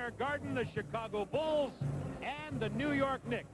Square Garden, the Chicago Bulls and the New York Knicks.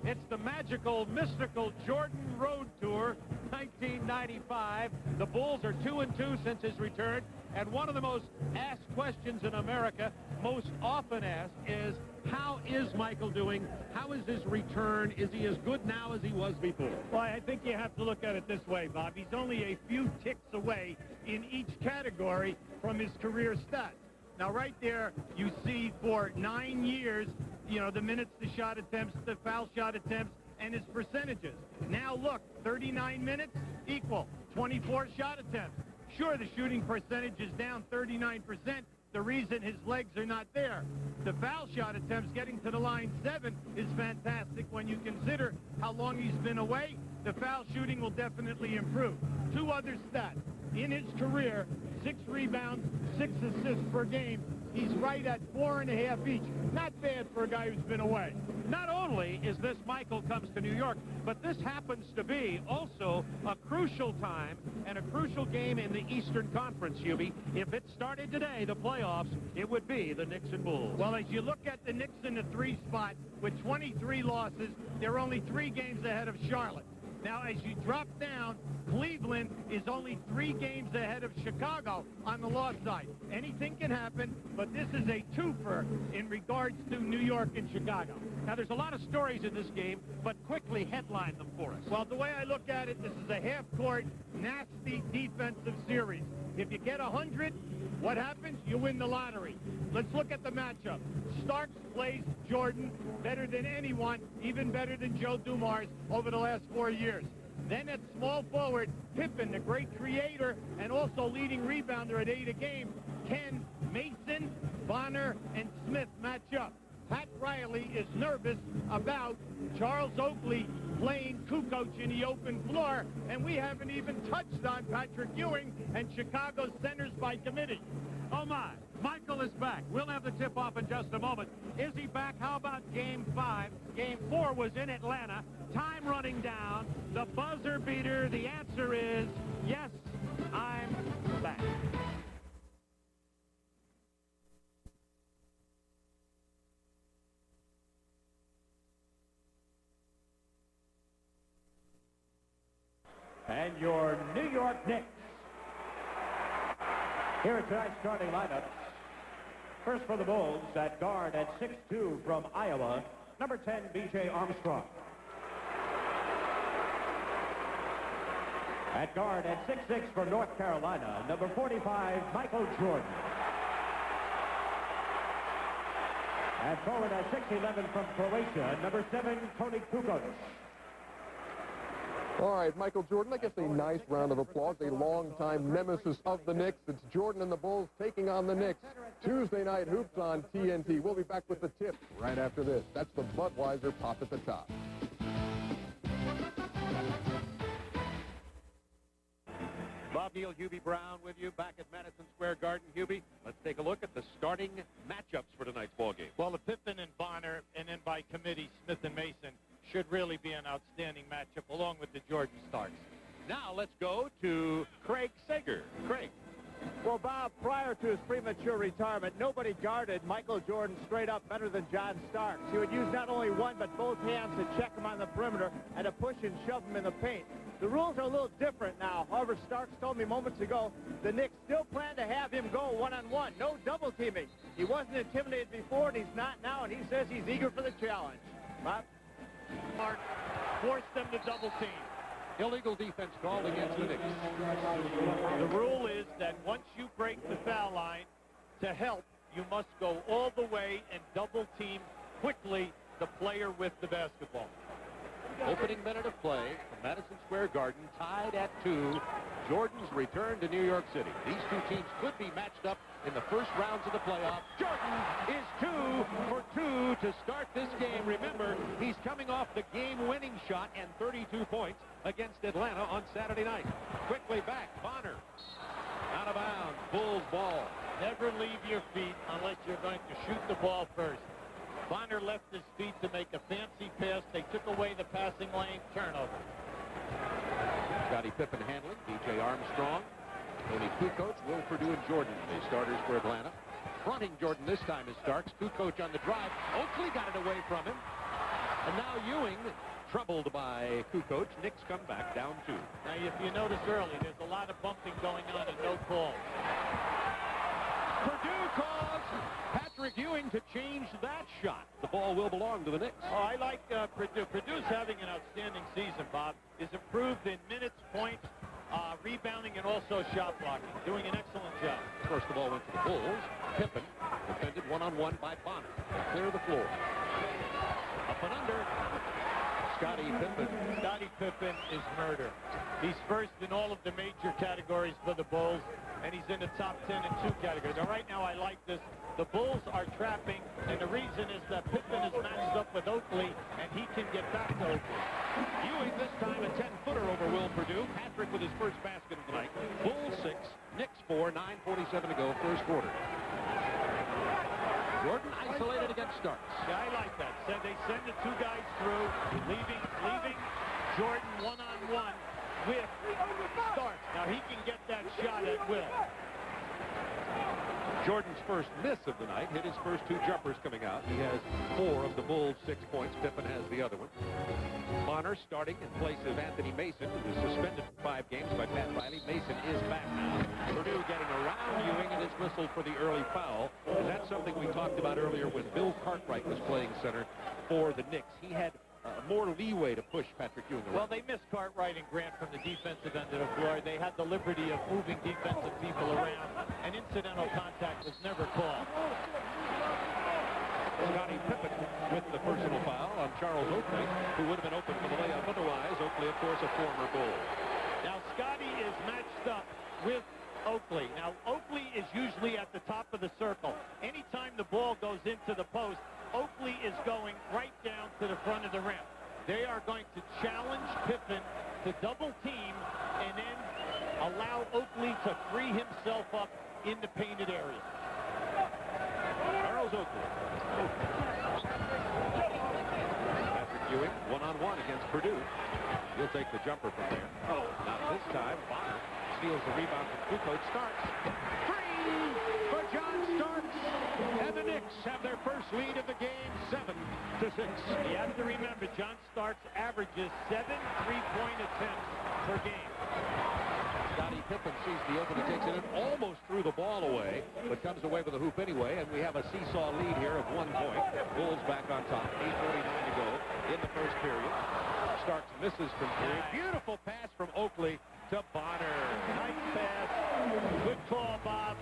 It's the magical, mystical Jordan Road Tour 1995. The Bulls are 2-2 since his return, and one of the most asked questions in America, most often asked, is how is Michael doing? How is his return? Is he as good now as he was before? Well, I think you have to look at it this way, Bob. He's only a few ticks away in each category from his career stats. Now, right there, you see for 9 years, the minutes, the shot attempts, the foul shot attempts, and his percentages. Now, look, 39 minutes equal 24 shot attempts. Sure, the shooting percentage is down 39%. The reason his legs are not there. The foul shot attempts, getting to the line 7, is fantastic when you consider how long he's been away. The foul shooting will definitely improve. 2 other stats. In his career, 6 rebounds, 6 assists per game. He's right at 4.5 each. Not bad for a guy who's been away. Not only is this Michael comes to New York, but this happens to be also a crucial time and a crucial game in the Eastern Conference, Hubie. If it started today, the playoffs, it would be the Knicks and Bulls. Well, as you look at the Knicks in the 3 spot, with 23 losses, they're only 3 games ahead of Charlotte. Now, as you drop down, Cleveland is only 3 games ahead of Chicago on the loss side. Anything can happen, but this is a twofer in regards to New York and Chicago. Now, there's a lot of stories in this game, but quickly headline them for us. Well, the way I look at it, this is a half-court, nasty defensive series. If you get 100, what happens? You win the lottery. Let's look at the matchup. Starks plays Jordan better than anyone, even better than Joe Dumars over the last 4 years. Then at small forward, Pippen, the great creator and also leading rebounder at 8 a game. Ken, Mason, Bonner, and Smith match up. Pat Riley is nervous about Charles Oakley playing Kukoc in the open floor, and we haven't even touched on Patrick Ewing and Chicago's centers by committee. Oh, my. Michael is back. We'll have the tip-off in just a moment. Is he back? How about Game 5? Game 4 was in Atlanta. Time running down. The buzzer beater. The answer is yes, I'm back. And your New York Knicks. Here are tonight's starting lineups. First for the Bulls, at guard at 6'2" from Iowa, number 10, B.J. Armstrong. At guard at 6'6" from North Carolina, number 45, Michael Jordan. At forward at 6'11" from Croatia, number 7, Toni Kukoc. All right, Michael Jordan, I guess a nice round of applause. A longtime nemesis of the Knicks. It's Jordan and the Bulls taking on the Knicks. Tuesday night hoops on TNT. We'll be back with the tip right after this. That's the Budweiser Pop at the Top. Bob Neal, Hubie Brown with you back at Madison Square Garden. Hubie, let's take a look at the starting matchups for tonight's ballgame. Well, the Pippen and Bonner, and then by committee, Smith and Mason, should really be an outstanding matchup, along with the Jordan Starks. Now let's go to Craig Sager. Craig. Well, Bob, prior to his premature retirement, nobody guarded Michael Jordan straight up better than John Starks. He would use not only one but both hands to check him on the perimeter and to push and shove him in the paint. The rules are a little different now. However, Starks told me moments ago the Knicks still plan to have him go one-on-one. No double teaming. He wasn't intimidated before, and he's not now, and he says he's eager for the challenge. Bob? Mark forced them to double team. Illegal defense called against the Knicks. The rule is that once you break the foul line, to help, you must go all the way and double team quickly the player with the basketball. Opening minute of play from Madison Square Garden, tied at 2. Jordan's return to New York City. These two teams could be matched up in the first rounds of the playoff. Jordan is 2 for 2 to start this game. Remember, he's coming off the game-winning shot and 32 points against Atlanta on Saturday night. Quickly back, Bonner. Out of bounds, Bulls ball. Never leave your feet unless you're going to shoot the ball first. Bonner left his feet to make a fancy pass. They took away the passing lane, turnover. Scottie Pippen handling, B.J. Armstrong, Toni Kukoc, Will Perdue, and Jordan, the starters for Atlanta. fronting Jordan this time is Starks. Kukoc on the drive. Oakley got it away from him. And now Ewing, troubled by Kukoc. Knicks come back down 2. Now, if you notice early, there's a lot of bumping going on and no call. Purdue calls Patrick Ewing to change that shot. The ball will belong to the Knicks. Oh, I like Purdue. Purdue's having an outstanding season, Bob. Is improved in minutes, points, rebounding, and also shot blocking. Doing an excellent job. First, the ball went to the Bulls. Pippen defended one-on-one by Bonner. Clear the floor. Up and under. Scottie Pippen. Scottie Pippen is murder. He's first in all of the major categories for the Bulls, and he's in the top 10 in 2 categories. Now, right now, I like this. The Bulls are trapping, and the reason is that Pippen is matched up with Oakley, and he can get back to Oakley. Ewing this time a 10-footer over Will Purdue. Patrick with his first basket of the night. Bulls 6, Knicks 4, 9:47 to go, first quarter. Jordan isolated against Starks. Yeah, I like that. So they send the 2 guys through, leaving Jordan one-on-one with Starks. Now he can get that shot at will. Jordan's first miss of the night, hit his first 2 jumpers coming out. He has 4 of the Bulls' 6 points. Pippen has the other one. Bonner starting in place of Anthony Mason, who was suspended for 5 games by Pat Riley. Mason is back now. Purdue getting around Ewing and is whistled for the early foul. And that's something we talked about earlier when Bill Cartwright was playing center for the Knicks. He had more leeway to push Patrick Ewing around. Well, they missed Cartwright and Grant from the defensive end of the floor. They had the liberty of moving defensive people around, and incidental contact was never called. Scottie Pippen with the personal foul on Charles Oakley, who would have been open for the layup otherwise. Oakley, of course, a former Bull. Now, Scottie is matched up with Oakley. Now, Oakley is usually at the top of the circle. Anytime the ball goes into the post, Oakley is going right down to the front of the rim. They are going to challenge Pippen to double team and then allow Oakley to free himself up in the painted area. Charles Oakley. Patrick Ewing, one-on-one against Purdue. He'll take the jumper from there. Oh, not this time. Bonner steals the rebound from Kukoc. Starks. Free for John Starks. And the Knicks have their first lead of the game, 7-6. You have to remember, John Starks averages 7 3-point attempts per game. Scottie Pippen sees the opening, takes it in, almost threw the ball away, but comes away with a hoop anyway, and we have a seesaw lead here of 1 point. Bulls back on top, 8:49 to go in the first period. Starks misses from 3. Beautiful pass from Oakley to Bonner. Nice pass. Good call, Bob.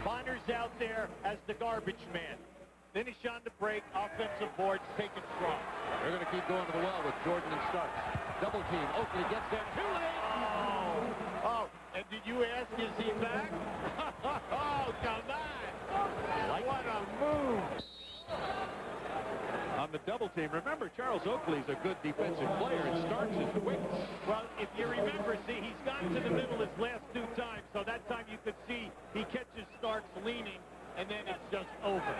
Bonner's out there as the garbage man. Finish on the break, offensive boards taken strong. They're going to keep going to the well with Jordan and Starks. Double team. Oakley gets there too late. Oh, and did you ask, is he back? Oh, come on. What a move. On the double team, remember, Charles Oakley's a good defensive player, and Starks is quick. Well, if you remember, see, he's gone to the middle his last 2 times, so that time you could see he catches Starks leaning, and then it's just over.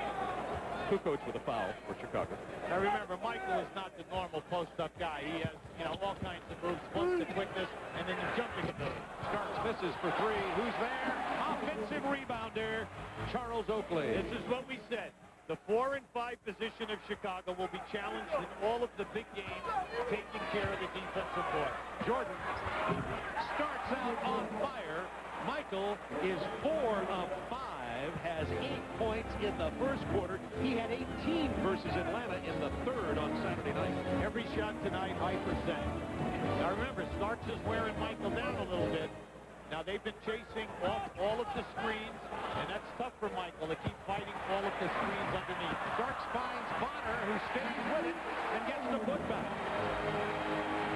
Kukoc with a foul for Chicago. Now remember, Michael is not the normal post-up guy. He has, all kinds of moves, plus the quickness, and then the jumping ability. Starks misses for 3. Who's there? Offensive rebounder, Charles Oakley. This is what we said. The 4 and 5 position of Chicago will be challenged in all of the big games, taking care of the defensive board. Jordan starts out on fire. Michael is 4 of 5, has 8 points in the first quarter. He had 18 versus Atlanta in the third on Saturday night. Every shot tonight, high percent. Now remember, Starks is wearing Michael down a little bit. Now they've been chasing off all of the screens, and that's tough for Michael to keep fighting all of the screens underneath. Starks finds Bonner, who stays with it and gets the putback.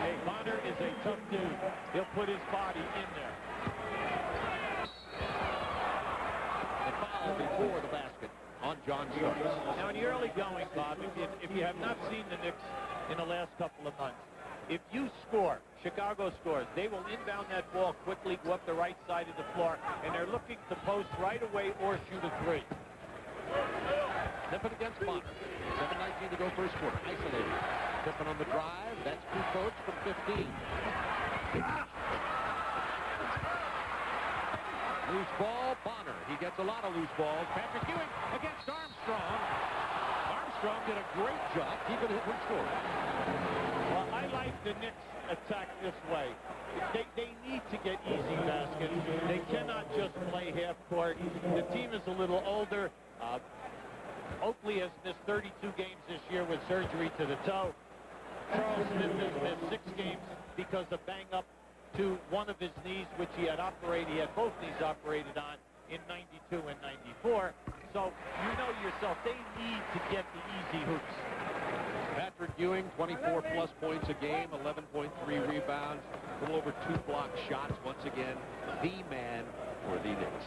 Hey, Bonner is a tough dude. He'll put his body in there. The foul before the basket on John Starks. Now in the early going, Bob, if you have not seen the Knicks in the last couple of months, if you score, Chicago scores, they will inbound that ball quickly, go up the right side of the floor, and they're looking to post right away or shoot a 3. Pippen against Bonner. 7:19 to go first quarter. Isolated. Pippen on the drive. That's Kukoc from 15. Loose ball, Bonner. He gets a lot of loose balls. Patrick Ewing against Armstrong. Armstrong did a great job keeping it from scoring. Well, I like the Knicks attack this way. They need to get easy baskets. They cannot just play half court. The team is a little older. Oakley has missed 32 games this year with surgery to the toe. Charles Smith has missed 6 games because of bang-up to one of his knees, which he had operated. He had both knees operated on in 92 and 94. So you know yourself, they need to get the easy hoops. Patrick Ewing, 24-plus points a game, 11.3 rebounds, a little over 2 block shots. Once again, the man for the Knicks.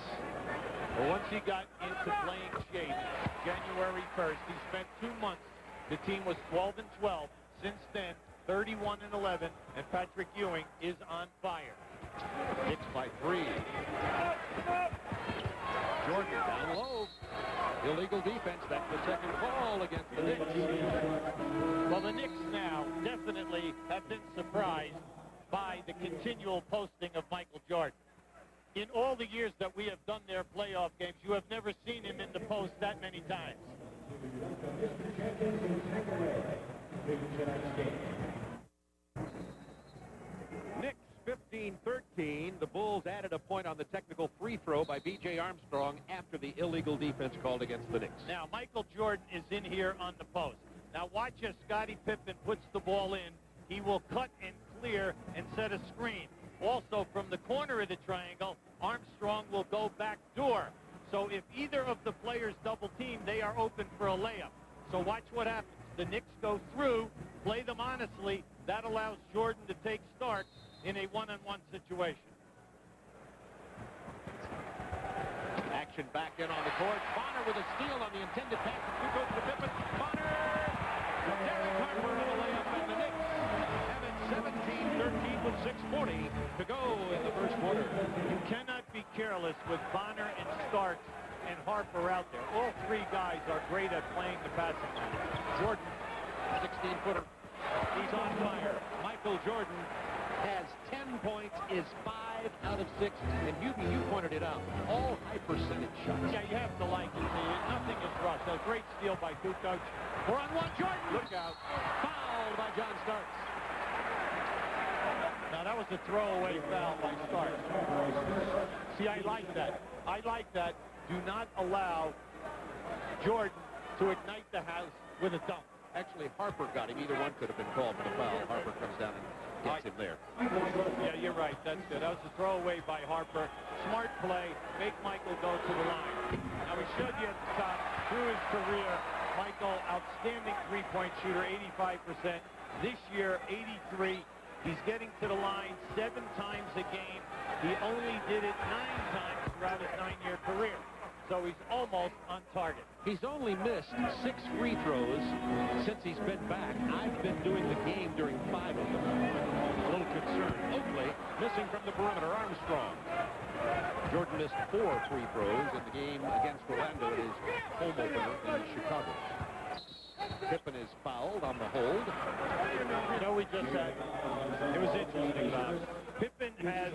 Well, once he got into playing shape, January 1st, he spent 2 months. The team was 12-12. Since then, 31-11, and Patrick Ewing is on fire. Knicks by 3. Jordan down low. Illegal defense. That's the second call against the Knicks. Well, the Knicks now definitely have been surprised by the continual posting of Michael Jordan. In all the years that we have done their playoff games, you have never seen him in the post that many times. Knicks 15-13. The Bulls added a point on the technical free throw by B.J. Armstrong after the illegal defense called against the Knicks. Now, Michael Jordan is in here on the post. Now, watch as Scottie Pippen puts the ball in. He will cut and clear and set a screen. Also, from the corner of the triangle, Armstrong will go back door. So if either of the players double team, they are open for a layup. So watch what happens. The Knicks go through, play them honestly. That allows Jordan to take Starks in a one-on-one situation. Action back in on the court. Bonner with a steal on the intended pass. Who goes to Pippen? Bonner! Derek Harper with a layup, and the Knicks have it 17-13 with 6:40 to go in the first quarter. You cannot be careless with Bonner and Starks and Harper out there. All 3 guys are great at playing the passing line. Jordan, 16-footer. He's on fire. Michael Jordan has 10 points, is 5 out of 6. And you pointed it out. All high percentage shots. Yeah, you have to like it. Nothing is rushed. A great steal by Kukoc. 4-on-1, Jordan. Look out. Fouled by John Starks. Now, that was a throwaway foul by Starks. See, I like that. I like that. Do not allow Jordan to ignite the house with a dunk. Actually, Harper got him. Either one could have been called for the foul. Harper comes down and gets him there. Yeah, you're right. That's good. That was a throwaway by Harper. Smart play. Make Michael go to the line. Now, we showed you at the top, through his career, Michael, outstanding three-point shooter, 85%. This year, 83. He's getting to the line 7 times a game. He only did it 9 times throughout his 9-year career. So he's almost on target. He's only missed 6 free throws since he's been back. I've been doing the game during 5 of them. A little concerned. Oakley missing from the perimeter. Armstrong. Jordan missed 4 free throws in the game against Orlando in his home opener in Chicago. Pippen is fouled on the hold. You know, we just had, it was interesting, Bob. Pippen has,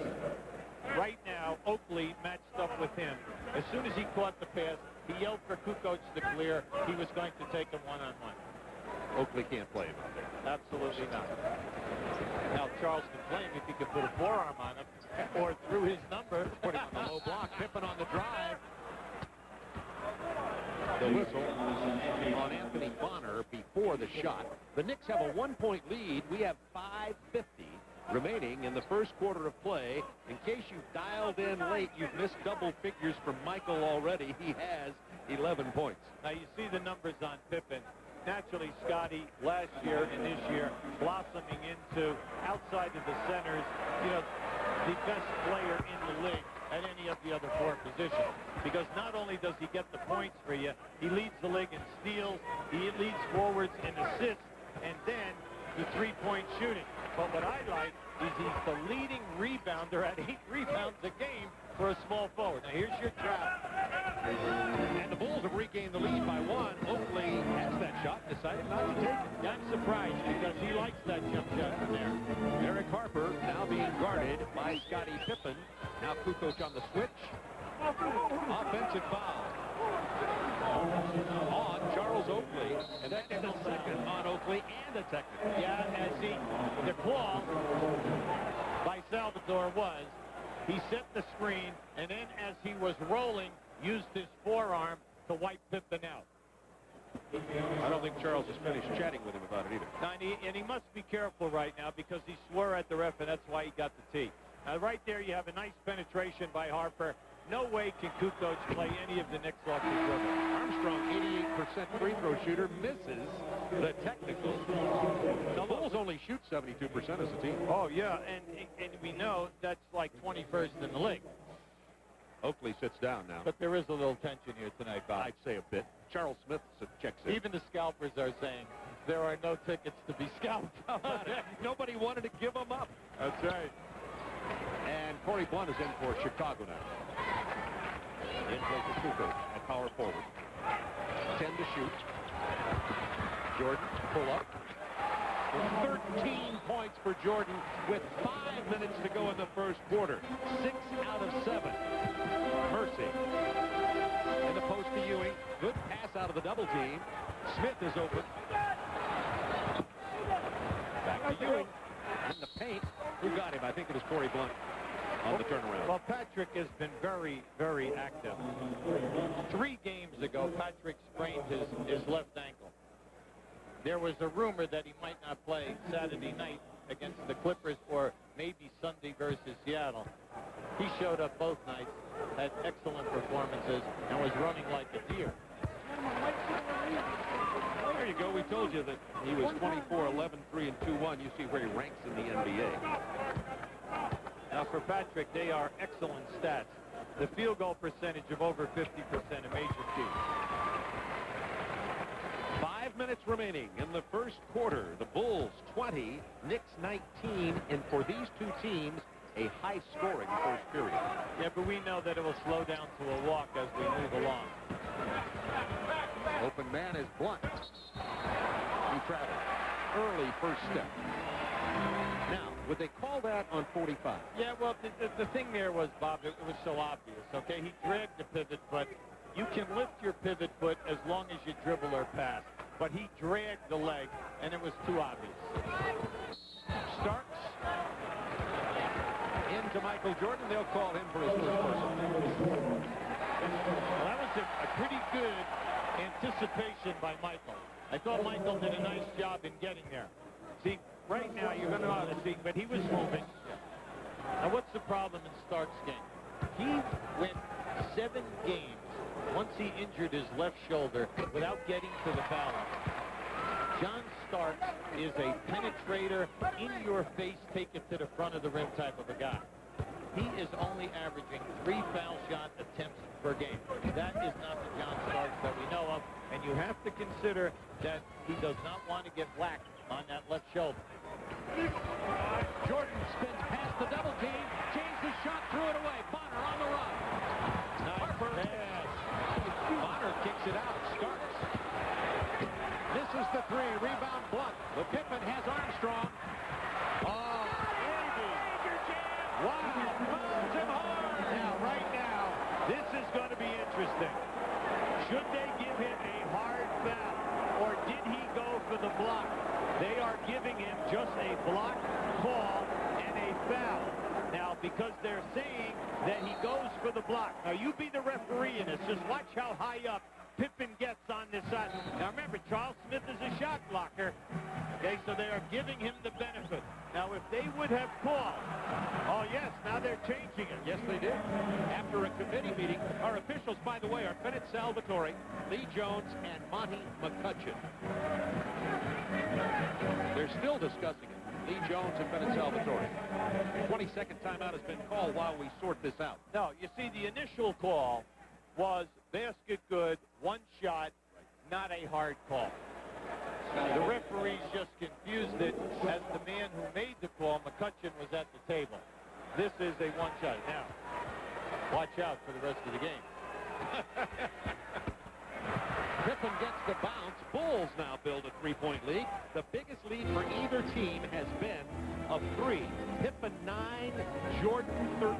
right now, Oakley matched up with him. As soon as he caught the pass, he yelled for Kukoc to clear. He was going to take him one-on-one. Oakley can't play him out there. Absolutely not. Now, Charles can play him if he could put a forearm on him or through his number. Put him on the low block. Pippen on the drive. The whistle on Anthony Bonner before the shot. The Knicks have a 1-point lead. We have 5:50 remaining in the first quarter of play. In case you dialed in late, you've missed double figures from Michael already. He has 11 points. Now, you see the numbers on Pippen. Naturally, Scotty, last year and this year, blossoming into, outside of the centers, you know, the best player in the league at any of the other 4 positions. Because not only does he get the points for you, he leads the league in steals, he leads forwards in assists, and then the three-point shooting. But what I like is he's the leading rebounder at 8 rebounds a game for a small forward. Now, here's your trap. And the Bulls have regained the lead by 1. Oakley has that shot, decided not to take it. I'm surprised because he likes that jump shot from there. Derek Harper now being guarded by Scottie Pippen. Now Kukoc on the switch. offensive foul on Charles Oakley, and that is a second on Oakley and a technical. Yeah, and see, the call by Salvatore was he set the screen, and then as he was rolling, used his forearm to wipe Pippen out. I don't think Charles has finished chatting with him about it either. And he must be careful right now because he swore at the ref, and that's why he got the tee. Now, right there, you have a nice penetration by Harper. No way can Kukoc play any of the Knicks off the dribble. Armstrong, 88% free throw shooter, misses the technical. The Bulls only shoot 72% as a team. Oh, yeah, and we know that's like 21st in the league. Oakley sits down now. But there is a little tension here tonight, Bob. I'd say a bit. Charles Smith checks in. Even the scalpers are saying there are no tickets to be scalped. Nobody wanted to give them up. That's right. And Corey Blunt is in for Chicago now. In for Kukoc at power forward. 10 to shoot. Jordan, pull up. 13 points for Jordan with 5 minutes to go in the first quarter. 6 out of 7. Mercy. In the post to Ewing. Good pass out of the double team. Smith is open. Back to Ewing. In the paint. Who got him? I think it was Corey Blunt on the turnaround. Well, Patrick has been very, very active. 3 games ago, Patrick sprained his left ankle. There was a rumor that he might not play Saturday night against the Clippers or maybe Sunday versus Seattle. He showed up both nights, had excellent performances, and was running like a deer. Well, there you go. We told you that he was 24, 11, 3, and 2-1. You see where he ranks in the NBA. Now, for Patrick, they are excellent stats. The field goal percentage of over 50%, a major key. 5 minutes remaining in the first quarter. The Bulls 20, Knicks 19, and for these two teams, a high-scoring first period. Yeah, but we know that it will slow down to a walk as we move along. Open man is Blunt. He traveled. Early first step. Now, would they call that on 45? Yeah, well, the thing there was, Bob, it was so obvious, okay? He dragged the pivot foot. You can lift your pivot foot as long as you dribble or pass. But he dragged the leg, and it was too obvious. Starks into Michael Jordan. They'll call him for his first personal. Well, that was a pretty good anticipation by Michael. I thought Michael did a nice job in getting there. See, right now you're going to see, but he was moving. Now, what's the problem in Starks' game? He went 7 games once he injured his left shoulder without getting to the foul line. John Starks is a penetrator, in-your-face, take it to the front of the rim type of a guy. He is only averaging 3 foul shot attempts per game. That is not the John Starks that we know of, and you have to consider that he does not want to get whacked on that left shoulder. Jordan spins past the double team, changed his shot, threw it away. Bonner on the run. Nice pass. Bonner kicks it out. Starks. This is the 3. Rebound Blunt. The Pippen has Armstrong. Oh, Andy. Wow. Runs him hard. Now, right now, this is going to be interesting. Should they give him a hard foul, or did he go for the block? They are giving him just a block call and a foul. Now, because they're saying that he goes for the block. Now, you be the referee in this. Just watch how high up Pippen gets on this side. Now, remember, Charles Smith is a shot blocker. Okay, so they are giving him the benefit. Now, if they would have called, oh, yes, now they're changing it. Yes, they did. After a committee meeting, our officials, by the way, are Bennett Salvatore, Lee Jones, and Monty McCutcheon. They're still discussing it. Lee Jones and Bennett Salvatore. 22nd timeout has been called while we sort this out. No, you see, the initial call was basket good, 1 shot, not a hard call. The referees just confused it as the man who made the call, McCutcheon, was at the table. This is a 1 shot. Now, watch out for the rest of the game. Pippen gets the bounce. Bulls now build a 3-point lead. The biggest lead for either team has been of 3. Pippen 9, Jordan 13.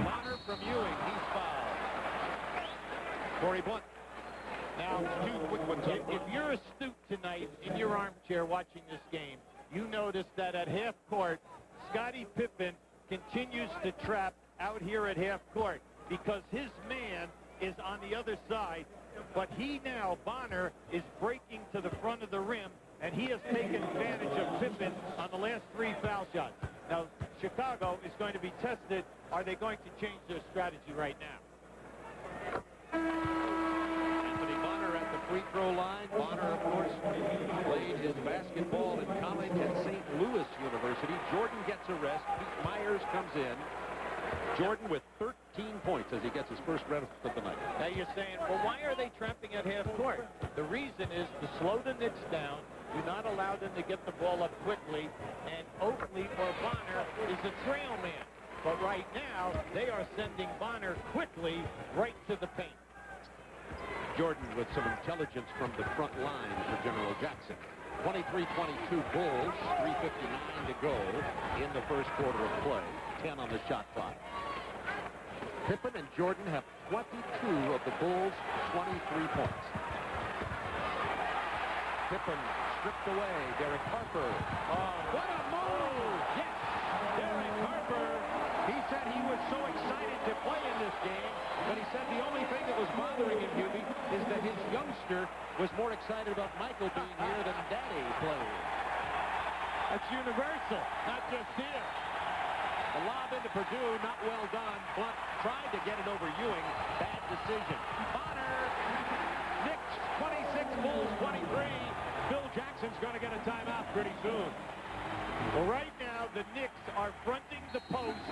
Bonner from Ewing. He's fouled. Corey Blunt. Now, two quick ones. If you're astute tonight in your armchair watching this game, you notice that at half court, Scottie Pippen continues to trap out here at half court because his man is on the other side. But he now, Bonner, is breaking to the front of the rim, and he has taken advantage of Pippen on the last 3 foul shots. Now, Chicago is going to be tested. Are they going to change their strategy right now? Anthony Bonner at the free throw line. Bonner, of course, played his basketball in college at St. Louis University. Jordan gets a rest. Pete Myers comes in. Jordan with 13 points as he gets his first rest of the night. Now you're saying, well, why are they trapping at half court? The reason is to slow the Knicks down, do not allow them to get the ball up quickly, and Oakley or Bonner is a trail man. But right now, they are sending Bonner quickly right to the paint. Jordan with some intelligence from the front line for General Jackson. 23-22 Bulls, 3:59 to go in the first quarter of play. 10 on the shot clock. Pippen and Jordan have 22 of the Bulls' 23 points. Pippen stripped away. Derek Harper. Oh, what a move! Yes! Derek Harper. He said he was so excited to play in this game, but he said the only thing that was bothering him, Hubie, is that his youngster was more excited about Michael being here than Daddy playing. That's universal, not just here. The lob into Purdue, not well done. Blunt tried to get it over Ewing. Bad decision. Bonner. Knicks 26, Bulls 23. Phil Jackson's going to get a timeout pretty soon. Well, right now, the Knicks are fronting the post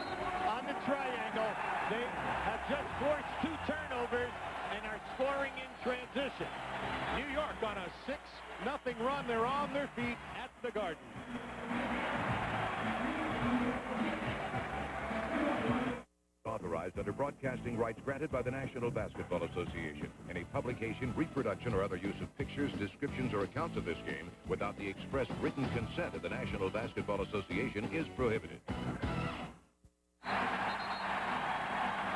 on the triangle. They have just forced 2 turnovers and are scoring in transition. New York on a 6-0 run. They're on their feet at the Garden. Authorized under broadcasting rights granted by the National Basketball Association. Any publication, reproduction, or other use of pictures, descriptions, or accounts of this game without the express written consent of the National Basketball Association is prohibited.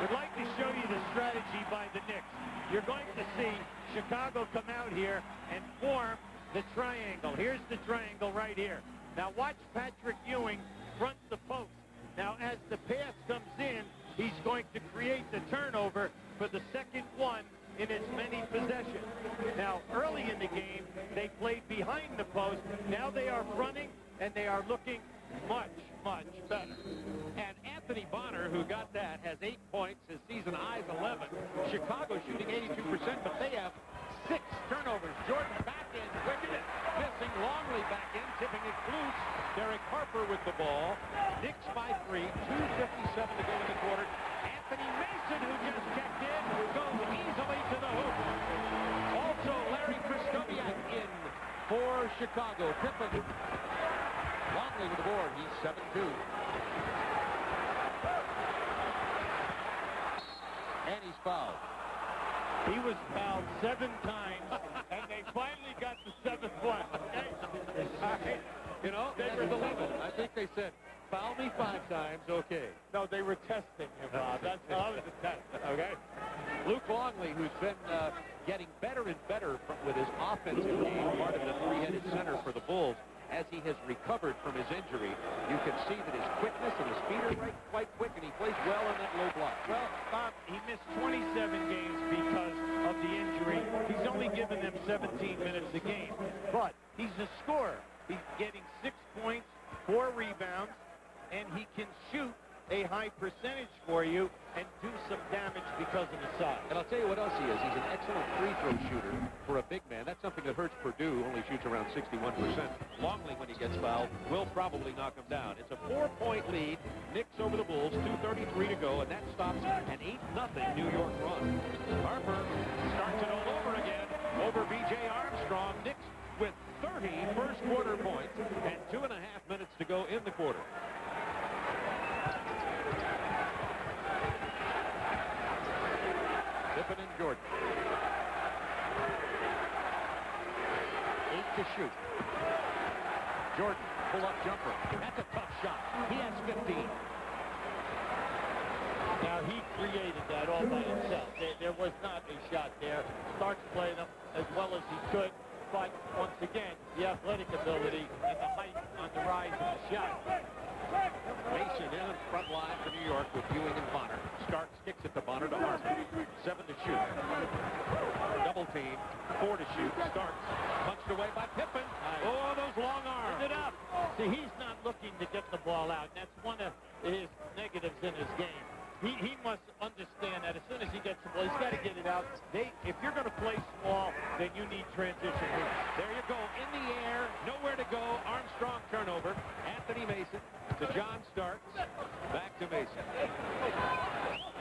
We'd like to show you the strategy by the Knicks. You're going to see Chicago come out here and form the triangle. Here's the triangle right here. Now watch Patrick Ewing front the post. Now as the pass comes in, he's going to create the turnover for the second one in as many possessions. Now, early in the game, they played behind the post. Now they are fronting, and they are looking much, much better. And Anthony Bonner, who got that, has 8 points. His season high is 11. Chicago shooting 82%, but they have 6 turnovers. Jordan back in, quickly missing. Longley back in, tipping it loose. Derek Harper with the ball. Knicks by 3, 2:57 to go in the quarter. Anthony Mason, who just checked in, goes easily to the hoop. Also, Larry Krystkowiak in for Chicago. Pippen. Longley with the board. He's 7-2. And he's fouled. He was fouled 7 times, and they finally got the 7th one. Okay? You know, they were the limit. I think they said, foul me 5 times, okay. No, they were testing him, Bob. That was the test. Okay. Luke Longley, who's been getting better and better with his offensive game, part of the 3-headed center for the Bulls, as he has recovered from his injury. You can see that his quickness and his feet are quite quick, and he plays well in that low block. Well, Bob, he missed 27 games because of the injury. He's only given them 17 minutes a game, but he's a scorer. He's getting 6 points, 4 rebounds, and he can shoot a high percentage for you and do some damage because of the size. And I'll tell you what else he is. He's an excellent free throw shooter for a big man. That's something that hurts Purdue, only shoots around 61%. Longley, when he gets fouled, will probably knock him down. It's a 4-point lead. Knicks over the Bulls, 2:33 to go, and that stops an 8-0 New York run. Harper starts it all over again over B.J. Armstrong. Knicks with 30 first quarter points and 2.5 minutes to go in the quarter. Pippen and Jordan. 8 to shoot. Jordan, pull-up jumper. That's a tough shot. He has 15. Now, he created that all by himself. There was not a shot there. Starks played him as well as he could, but once again, the athletic ability and the height on the rise of the shot. Mason in front line for New York with Ewing and Bonner. Starks kicks it to Bonner to Harper. 7 to shoot. Double team. 4 to shoot. Starks punched away by Pippen. Oh, those long arms. It up. See, he's not looking to get the ball out. That's one of his negatives in his game. He must understand that as soon as he gets the ball, he's got to get it out. If you're going to play small, then you need transition moves. There you go. In the air. Nowhere to go. Armstrong turnover. Anthony Mason to John Starks. Back to Mason.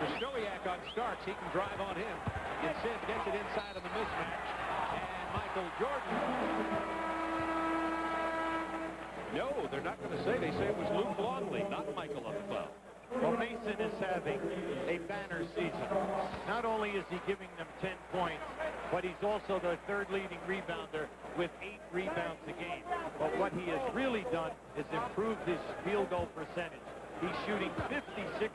Krzysztofiak on Starks. He can drive on him. Gets it inside of the mismatch. And Michael Jordan. No, they're not going to say. They say it was Luke Longley, not Michael on the foul. Well, Mason is having a banner season. Not only is he giving them 10 points, but he's also their third leading rebounder with 8 rebounds a game. But what he has really done is improved his field goal percentage. He's shooting 56%.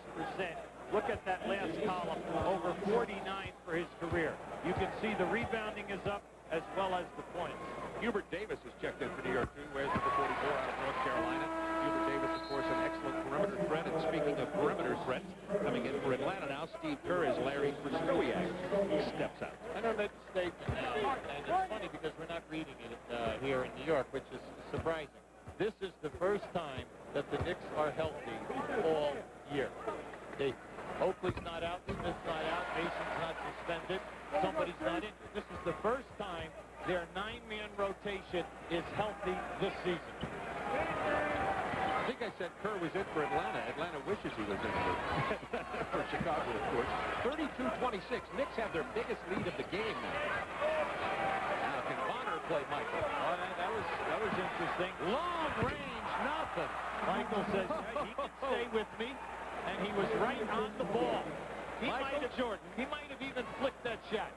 Look at that last column, over 49 for his career. You can see the rebounding is up as well as the points. Hubert Davis has checked in for New York, too. Wears number 44 out of North Carolina. Hubert Davis, of course, an excellent perimeter threat. And speaking of perimeter threats, coming in for Atlanta now, Steve Kerr is Larry Krzysztofiak. He steps out. I know that statement now, and it's funny because we're not reading it here in New York, which is surprising. This is the first time that the Knicks are healthy all year. Oakley's not out, Smith's not out, Mason's not suspended, somebody's not injured. This is the first time their 9-man rotation is healthy this season. I think I said Kerr was in for Atlanta. Atlanta wishes he was in for Chicago, of course. 32-26. Knicks have their biggest lead of the game now. Now can Bonner play Michael? Oh, that was interesting. Long range, nothing. Michael says he can stay with me, and he was right on the ball. He might have even flicked that shot.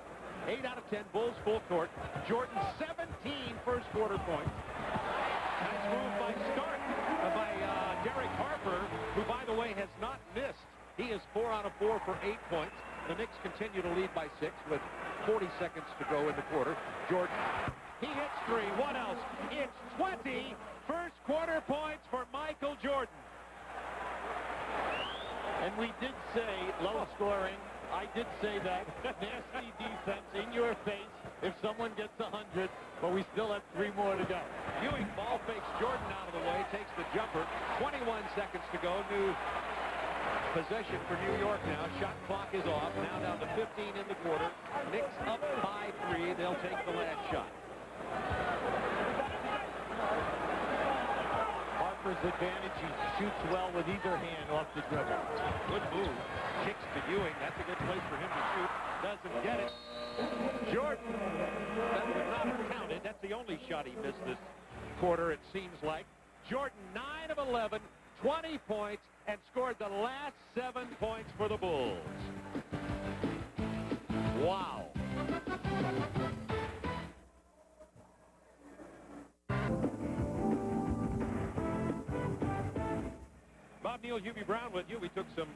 8 out of 10, Bulls full court. Jordan 17 first quarter points. Nice move by Derek Harper, who, by the way, has not missed. He is 4 out of 4 for 8 points. The Knicks continue to lead by 6 with 40 seconds to go in the quarter. Jordan, he hits 3. What else? It's 20 first quarter points for Michael Jordan. And we did say low scoring. I did say that. Nasty defense in your face if someone gets 100, but we still have 3 more to go. Ewing ball fakes Jordan out of the way, takes the jumper. 21 seconds to go. New possession for New York now. Shot clock is off. Now down to 15 in the quarter. Knicks up by 3. They'll take the last shot. Harper's advantage. He shoots well with either hand off the dribble. Good move. Kicks to Ewing. That's a good place for him to shoot. Doesn't get it. Jordan, that would not have counted. That's the only shot he missed this quarter, it seems like. Jordan, 9 of 11, 20 points, and scored the last 7 points for the Bulls. Wow. Bob Neal, Hubie Brown with you. We took some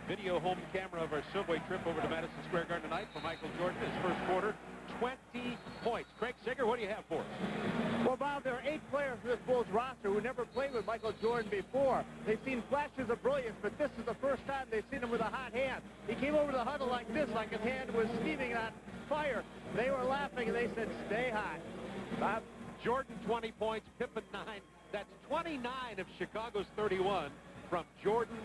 video home camera of our subway trip over to Madison Square Garden tonight for Michael Jordan. His first quarter, 20 points. Craig Sager, what do you have for us? Well, Bob, there are 8 players for this Bulls roster who never played with Michael Jordan before. They've seen flashes of brilliance, but this is the first time they've seen him with a hot hand. He came over to the huddle like this, like his hand was steaming on fire. They were laughing, and they said, stay hot. Bob, Jordan, 20 points, Pippen, 9. That's 29 of Chicago's 31 from Jordan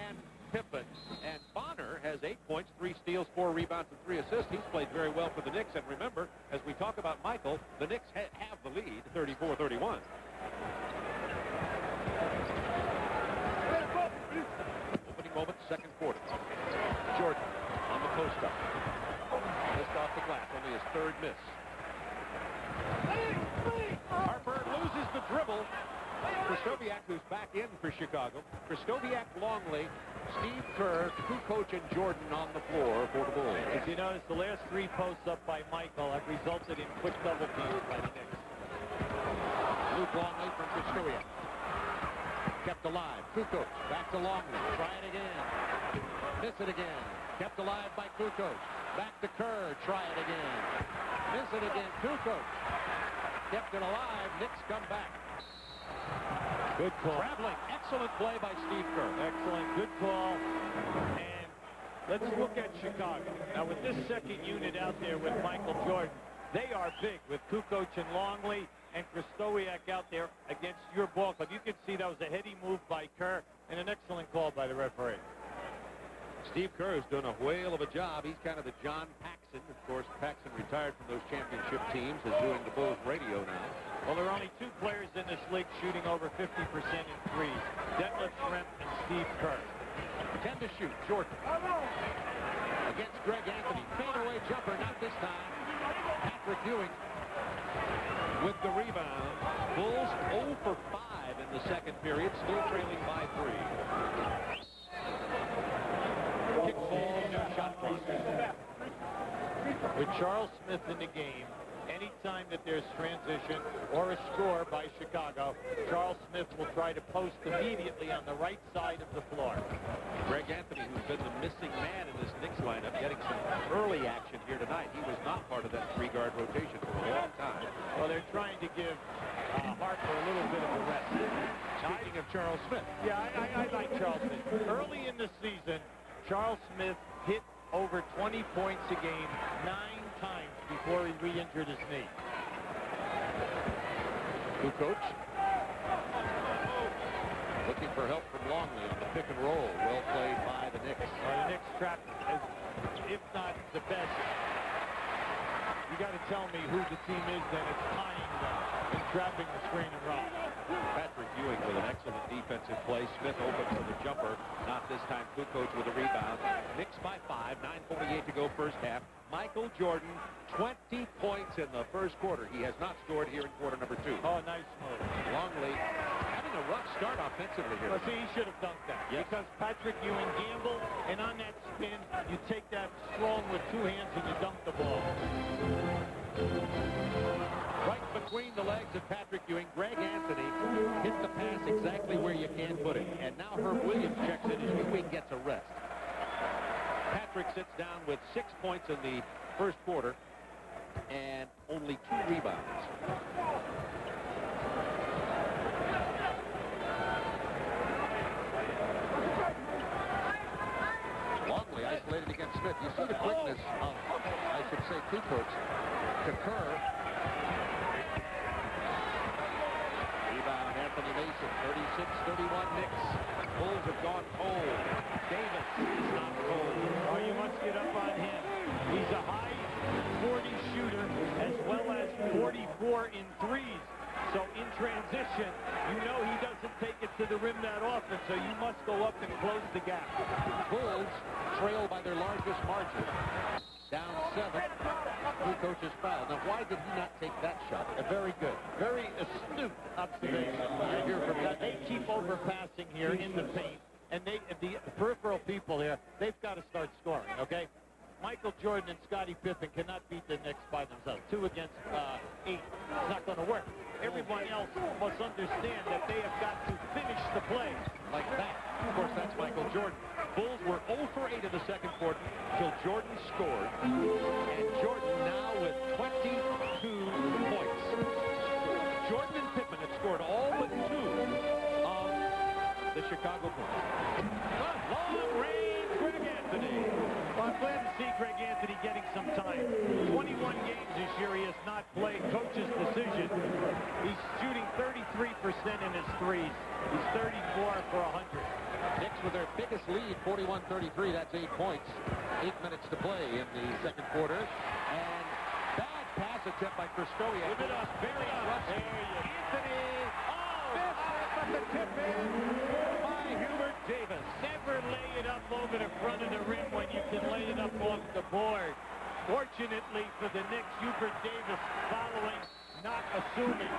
and Pippen. And Bonner has 8 points, 3 steals, 4 rebounds, and 3 assists. He's played very well for the Knicks. And remember, as we talk about Michael, the Knicks have the lead, 34-31. Opening moment, second quarter. Jordan on the post-up. Missed off the glass, only his 3rd miss. Harper loses the dribble. Krzysztofiak, who's back in for Chicago. Krzysztofiak, Longley, Steve Kerr, Kukoc, and Jordan on the floor for the Bulls. If you notice, the last 3 posts up by Michael have resulted in quick double teams by the Knicks. Luke Longley from Krzysztofiak. Kept alive. Kukoc back to Longley. Try it again. Miss it again. Kept alive by Kukoc. Back to Kerr. Try it again. Miss it again. Kukoc. Kept it alive. Knicks come back. Good call. Traveling. Excellent play by Steve Kerr. Excellent. Good call. And let's look at Chicago. Now, with this second unit out there with Michael Jordan, they are big with Kukoc and Longley and Kristowiak out there against your ball club. You can see that was a heady move by Kerr and an excellent call by the referee. Steve Kerr has done a whale of a job. He's kind of the John Paxson. Of course, Paxson retired from those championship teams, is doing the Bulls radio now. Well, there are only two players in this league shooting over 50% in threes. Detlef Schrempf and Steve Kerr. 10 to shoot. Jordan. Against Greg Anthony. Fadeaway jumper, not this time. Patrick Ewing with the rebound. Bulls 0 for 5 in the second period, still trailing by 3. Kick ball, no shot clock. With Charles Smith in the game, anytime that there's transition or a score by Chicago, Charles Smith will try to post immediately on the right side of the floor. Greg Anthony, who's been the missing man in this Knicks lineup, getting some early action here tonight. He was not part of that three-guard rotation for a long time. Well, they're trying to give Harper a little bit of a rest. Speaking of Charles Smith. Yeah, I like Charles Smith. Early in the season, Charles Smith hit over 20 points a game 9 times before he re-injured his knee. Kukoc looking for help from Longley on the pick and roll. Well played by the Knicks. The Knicks trapped, if not the best. You got to tell me who the team is that is tying them and trapping the screen and roll. Patrick Ewing with an excellent defensive play. Smith open for the jumper. Not this time. Kukoc with a rebound. Knicks by 5. 9:48 to go first half. Michael Jordan, 20 points in the first quarter. He has not scored here in quarter number 2. Oh, nice move. Longley having a rough start offensively here. Well, see, he should have dunked that. Yes. Because Patrick Ewing gambled, and on that spin, you take that strong with 2 hands and you dunk the ball. Right between the legs of Patrick Ewing, Greg Anthony hit the pass exactly where you can put it. And now Herb Williams checks in as Ewing gets a rest. Patrick sits down with 6 points in the first quarter and only 2 rebounds. Longley isolated against Smith. You see the quickness of, I should say, Kukoc to Kerr. Rebound, Anthony Mason, 36-31 Knicks. Bulls have gone cold. Davis is not cold. Oh, you must get up on him. He's a high 40 shooter as well as 44 in threes. So in transition, you know he doesn't take it to the rim that often, so you must go up and close the gap. Bulls trail by their largest margin. Down 7. Kukoc's foul. Now, why did he not take that shot? Very good. Very astute observation. I hear from Now, they keep overpassing here in the paint, and the peripheral people here, they've got to start scoring, okay? Michael Jordan and Scottie Pippen cannot beat the Knicks by themselves. 2 against 8. It's not going to work. Everyone else must understand that they have got to finish the play. Like that. Of course, that's Michael Jordan. Bulls were 0 for 8 in the second quarter until Jordan scored. And Jordan now with 22 points. Jordan and Pippen have scored all but 2 of the Chicago Bulls. Long range, Greg Anthony. Well, I'm glad to see Greg Anthony getting some time. 21 games this year he has not played. Coach's decision. He's shooting 33% in his threes. He's 34 for 100. Knicks with their biggest lead, 41-33. That's 8 points. 8 minutes to play in the second quarter. And bad pass attempt by Kristowiak. Give it up. Very rough. There you Anthony. But the tip in by Hubert Davis. never lay it up over the front of the rim when you can lay it up off the board. Fortunately for the Knicks, Hubert Davis following, not assuming.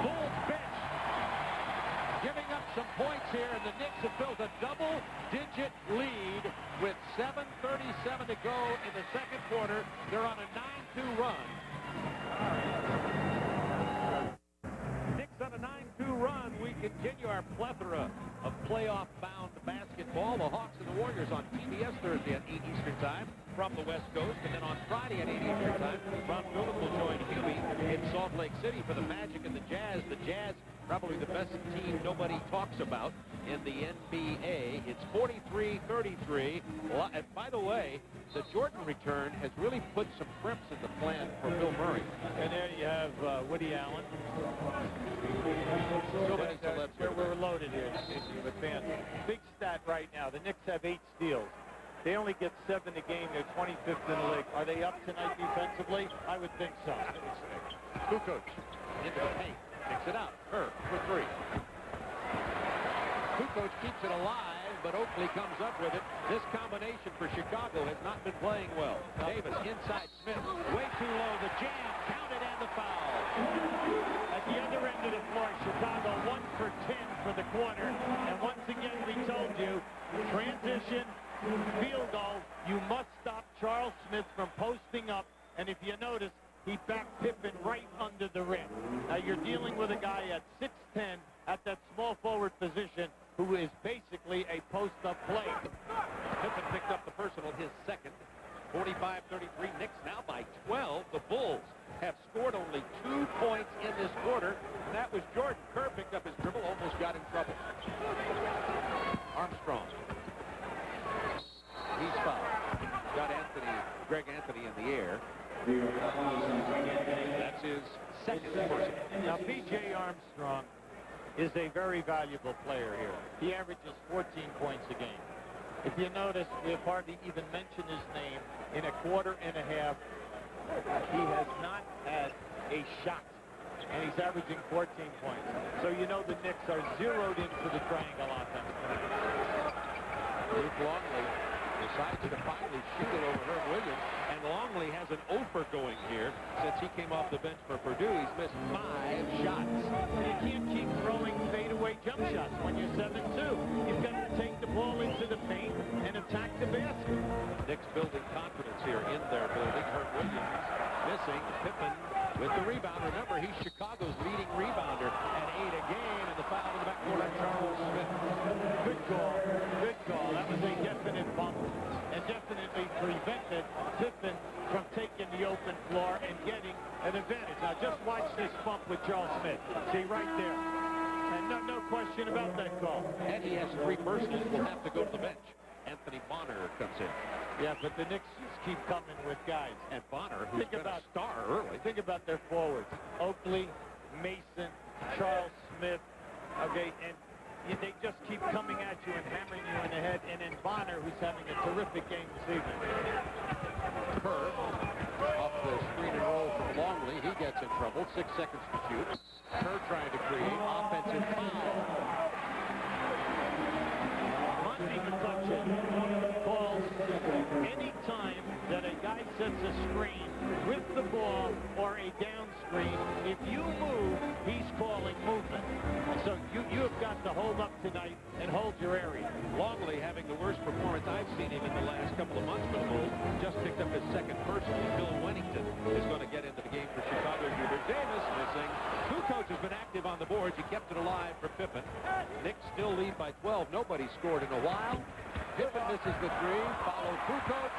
Bulls bench giving up some points here, and the Knicks have built a double-digit lead with 7:37 to go in the second quarter. They're on a 9-2 run. Knicks on a 9-2 run. We continue our plethora of playoff-bound basketball. The Hawks and the Warriors on TBS Thursday at 8 Eastern Time from the West Coast. And then on Friday at 8 Eastern Time, Ron Phillip will join Hubie in Salt Lake City for the Magic and the Jazz. The Jazz, probably the best team nobody talks about in the NBA. It's 43-33. And by the way, the Jordan return has really put some crimps in the plan for Bill Murray. And there you have Woody Allen. So many celebs. We're loaded here with fans. Big stat right now. The Knicks have 8 steals. They only get 7 a game. They're 25th in the league. Are they up tonight defensively? I would think so. Kukoc into the paint. Picks it out. Kerr for 3. Kukoc keeps it alive, but Oakley comes up with it. This combination for Chicago has not been playing well. Davis inside Smith. Way too low. The jam. Counted and the foul. At the other end of the floor, Chicago 1 for 10 for the quarter. And once again, we told you, transition, field goal, you must stop Charles Smith from posting up. And if you notice, he backed Pippen right under the rim. Now you're dealing with a guy at 6'10", at that small forward position, who is basically a post-up player. Pippen picked up the personal, his second. 45-33, Knicks now by 12. The Bulls have scored only 2 points in this quarter, and that was Jordan. Kerr picked up his dribble, almost got in trouble. Armstrong. He's fouled. Got Greg Anthony in the air. That's his second person. Now, P.J. Armstrong is a very valuable player here. He averages 14 points a game. If you notice, we have hardly even mentioned his name in a quarter and a half. He has not had a shot, and he's averaging 14 points. So you know the Knicks are zeroed into the triangle offense. Luke Longley decides to finally shoot it over Herb Williams, and Longley has an offer going here since he came off the bench for Purdue. He's missed 5 shots. You can't keep throwing fadeaway jump shots when you're 7-2. You've got to take the ball into the paint and attack the basket. Knicks building confidence here in their building. Herb Williams missing. Pippen with the rebound. Remember, he's Chicago's leading rebounder at 8 a game, and the foul in the backcourt on Charles Smith. Good call. Good call. That was a definite bump, and definitely prevented Pippen from taking the open floor and getting an advantage. Now just watch this bump with Charles Smith. See right there. And no question about that call. And he has 3 personals. Will have to go to the bench. Anthony Bonner comes in. Yeah, but the Knicks just keep coming with guys. And Bonner, who's been a star early. Think about their forwards. Oakley, Mason, Charles Smith. Okay, and they just keep coming at you and hammering you in the head. And then Bonner, who's having a terrific game this evening. Kerr off the screen and roll from Longley. He gets in trouble. 6 seconds to shoot. Kerr trying to create offensive foul. Monty McCutcheon calls any time that a guy sets a screen with the ball or a down screen. If you move, he's calling movement. So you have got to hold up tonight and hold your area. Longley having the worst performance I've seen him in the last couple of months for the Bulls. Just picked up his second personal. Bill Wennington is going to get into the game for Chicago. Hubert Davis missing. Kukoc has been active on the boards. He kept it alive for Pippen. Knicks still lead by 12. Nobody scored in a while. Pippen misses the 3. Followed Kukoc.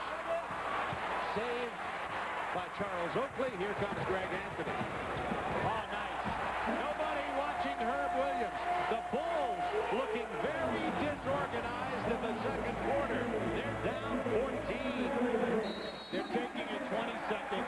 Saved by Charles Oakley. Here comes Greg Anthony. Oh, nice. Nobody watching Herb Williams. The Bulls looking very disorganized in the second quarter. They're down 14. They're taking a 20-second.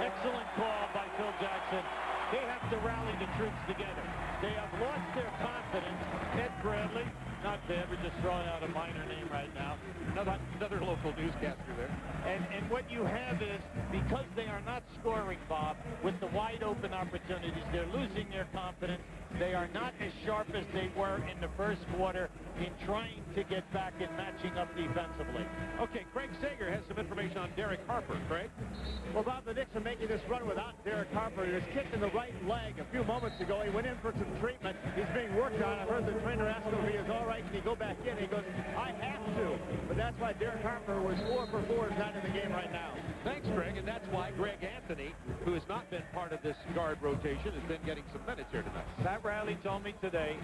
Excellent call by Phil Jackson. They have to rally the troops together. They have lost their confidence. Ed Bradley, not bad. We're just throwing out a minor name right now. Another local newscaster there. And what you have is, because they are not scoring, Bob, with the wide open opportunities, they're losing their confidence. They are not as sharp as they were in the first quarter in trying to get back and matching up defensively. Okay, Craig Sager has some some information on Derek Harper, Craig. Well, Bob, the Knicks are making this run without Derek Harper. He was kicked in the right leg a few moments ago. He went in for some treatment. He's being worked on. I heard the trainer ask him if he is all right. Can he go back in? He goes, I have to. But that's why Derek Harper was 4 for 4 is not in the game right now. Thanks, Greg, and that's why Greg Anthony, who has not been part of this guard rotation, has been getting some minutes here tonight. Pat Riley told me today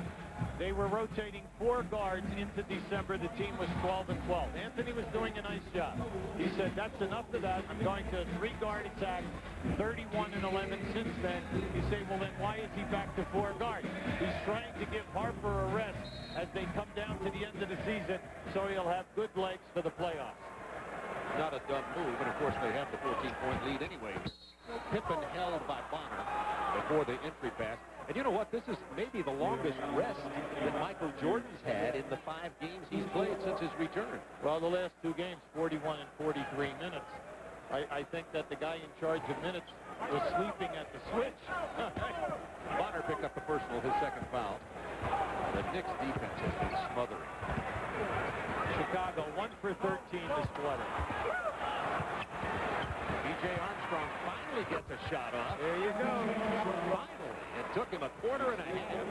they were rotating 4 guards into December. The team was 12 and 12. Anthony was doing a nice job. He said, that's enough of that. I'm going to 3-guard attack, 31 and 11 since then. You say, well, then why is he back to 4 guards? He's trying to give Harper a rest as they come down to the end of the season, so he'll have good legs for the playoffs. Not a dumb move, and of course they have the 14-point lead anyway. Pippen held by Bonner before the entry pass. And you know what? This is maybe the longest rest that Michael Jordan's had in the 5 games he's played since his return. Well, the last 2 games, 41 and 43 minutes. I think that the guy in charge of minutes was sleeping at the switch. Bonner picked up the personal, his second foul. The Knicks defense has been smothering. Chicago 1 for 13 this quarter. B.J. Armstrong finally gets a shot off. There you go. Finally. It took him a quarter and a half.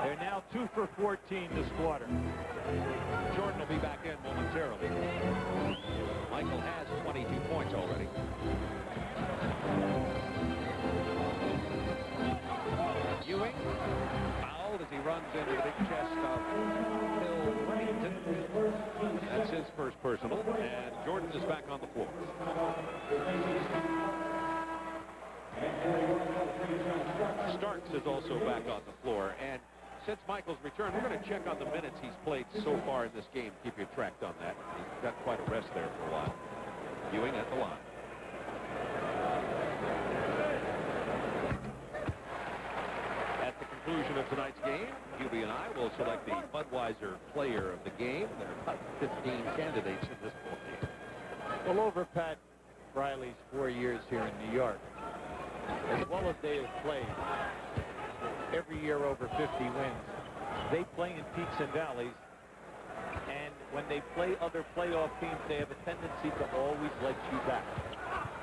They're now 2 for 14 this quarter. Jordan will be back in momentarily. Michael has 22 points already. Ewing fouled as he runs into the big chest of Phil Remington. That's his first personal, and Jordan is back on the floor. Starks is also back on the floor, and since Michael's return, we're going to check on the minutes he's played so far in this game, keep you tracked on that. He's got quite a rest there for a while. Ewing at the line. At the conclusion of tonight's game, Hubie and I will select the Budweiser player of the game. There are about 15 candidates in this ball game. Well, over Pat Riley's 4 years here in New York, as well as they have played every year over 50 wins, they play in peaks and valleys, and when they play other playoff teams, they have a tendency to always let you back.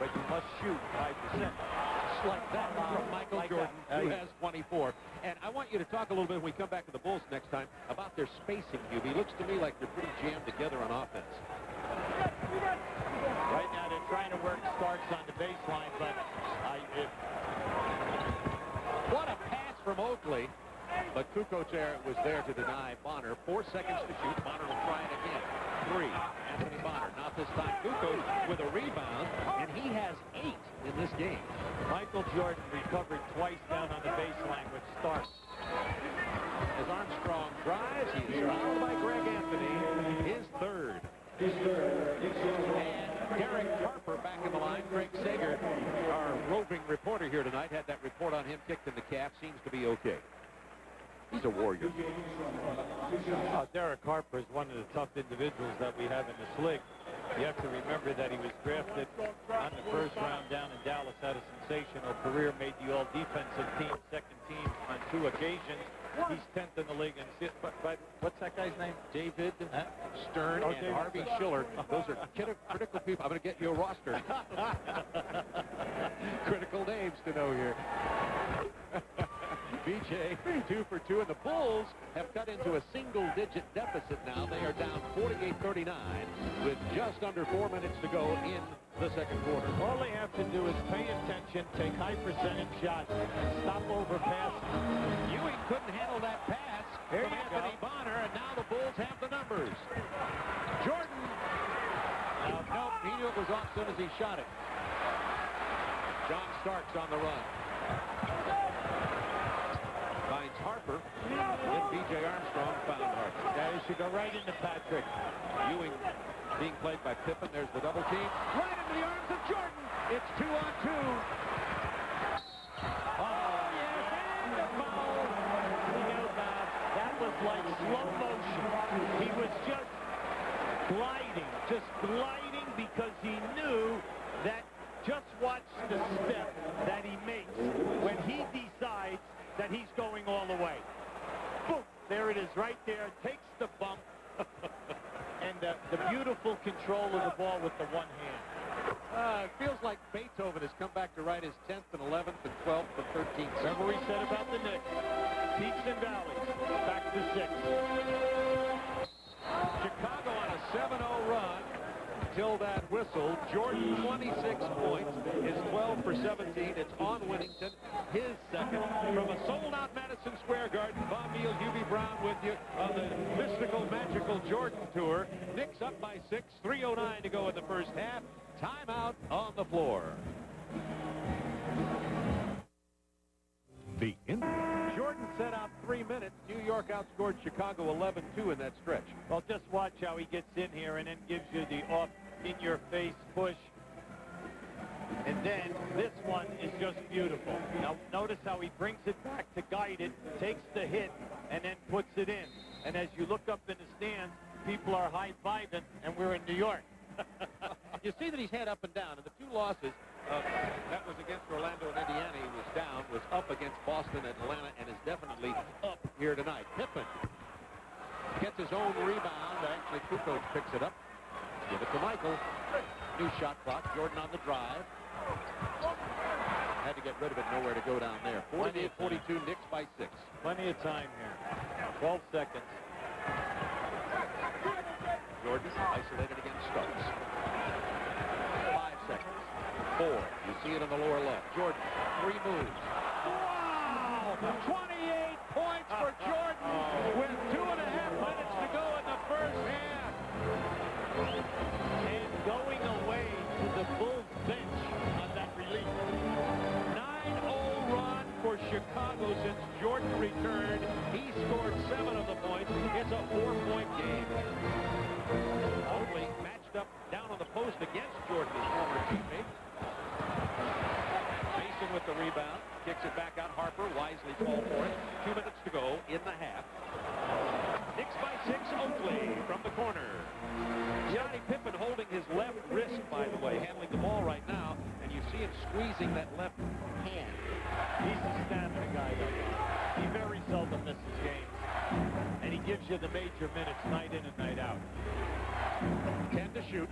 But you must shoot 5%. Just like that from Michael Jordan, who has 24. And I want you to talk a little bit when we come back to the Bulls next time about their spacing, Hubie. Looks to me like they're pretty jammed together on offense. Right now they're trying to work Starks on the baseline, but what a pass from Oakley. But Kukoc was there to deny Bonner. 4 seconds to shoot. Bonner will try it again. 3. Anthony Bonner. Not this time. Kukoc with a rebound, and he has 8 in this game. Michael Jordan recovered twice down on the baseline with Starks. As Armstrong drives, he is fouled by Greg Anthony. His third. And Derek Harper back in the line. Greg Sager, our roving reporter here tonight, had that report on him kicked in the calf. Seems to be okay. He's a warrior. Derek Harper is one of the tough individuals that we have in this league. You have to remember that he was drafted on the first round down in Dallas, had a sensational career, made the all-defensive team, second team on 2 occasions. He's 10th in the league. And but what's that guy's name? David Stern and David. Harvey Schiller. Those are critical people. I'm going to get you a roster. Critical names to know here. BJ, 2 for 2, and the Bulls have cut into a single-digit deficit now. They are down 48-39 with just under 4 minutes to go in the second quarter. All they have to do is pay attention, take high-percentage shots, and stop overpassing. Ewing couldn't handle that pass There from you Anthony go. Bonner, and now the Bulls have the numbers. Jordan. Nope, he knew it was off as soon as he shot it. John Starks on the run. Finds Harper. Then B.J. Armstrong found Harper. Now he should go right into Patrick. Ewing being played by Pippen. There's the double team. Right into the arms of Jordan. It's 2-on-2. Oh, yes, and the foul. You know, Bob, that was like slow motion. He was just gliding because he knew that just watch the step that he makes when he decides that he's going all the way. Boom, there it is right there. Takes the bump. And the beautiful control of the ball with the one hand. It feels like Beethoven has come back to write his 10th and 11th and 12th and 13th. Remember we said about the Knicks. Peaks and valleys. Back to 6. Chicago on a 7-0 run till that whistle. Jordan, 26 points, is 12 for 17. It's on Winnington, his second. From a sold-out Madison Square Garden, Bob Neal, Hubie Brown with you on the mystical, magical Jordan Tour. Knicks up by 6, 3:09 to go in the first half. Timeout on the floor. Jordan set out 3 minutes. New York outscored Chicago 11-2 in that stretch. Well, just watch how he gets in here and then gives you the off in-your-face push. And then this one is just beautiful. Now, notice how he brings it back to guide it, takes the hit, and then puts it in. And as you look up in the stands, people are high-fiving, and we're in New York. You see that he's had up and down. And the 2 losses, that was against Orlando and Indiana. He was down, was up against Boston, Atlanta, and is definitely up here tonight. Pippen gets his own rebound. Actually, Kukoc picks it up. Give it to Michael. New shot clock. Jordan on the drive. Had to get rid of it. Nowhere to go down there. 48-42, Knicks by 6. Plenty of time here. 12 seconds. Jordan isolated against Starks. 5 seconds. 4. You see it in the lower left. Jordan, 3 moves. Wow! 28 points for Jordan with 2.5 minutes to go in the first half. And going away to the Bulls bench on that release. 9-0 run for Chicago since Jordan returned. He scored 7 of the points. It's a 4-point game. Only matched up down on the post against Jordan, his former teammate. Mason with the rebound. Kicks it back out. Harper wisely called for it. 2 minutes to go in the half. Knicks by 6, Oakley from the corner. Scottie Pippen holding his left wrist, by the way, handling the ball right now, and you see him squeezing that left hand. He's a stamina guy, though. He very seldom misses games. And he gives you the major minutes night in and night out. 10 to shoot.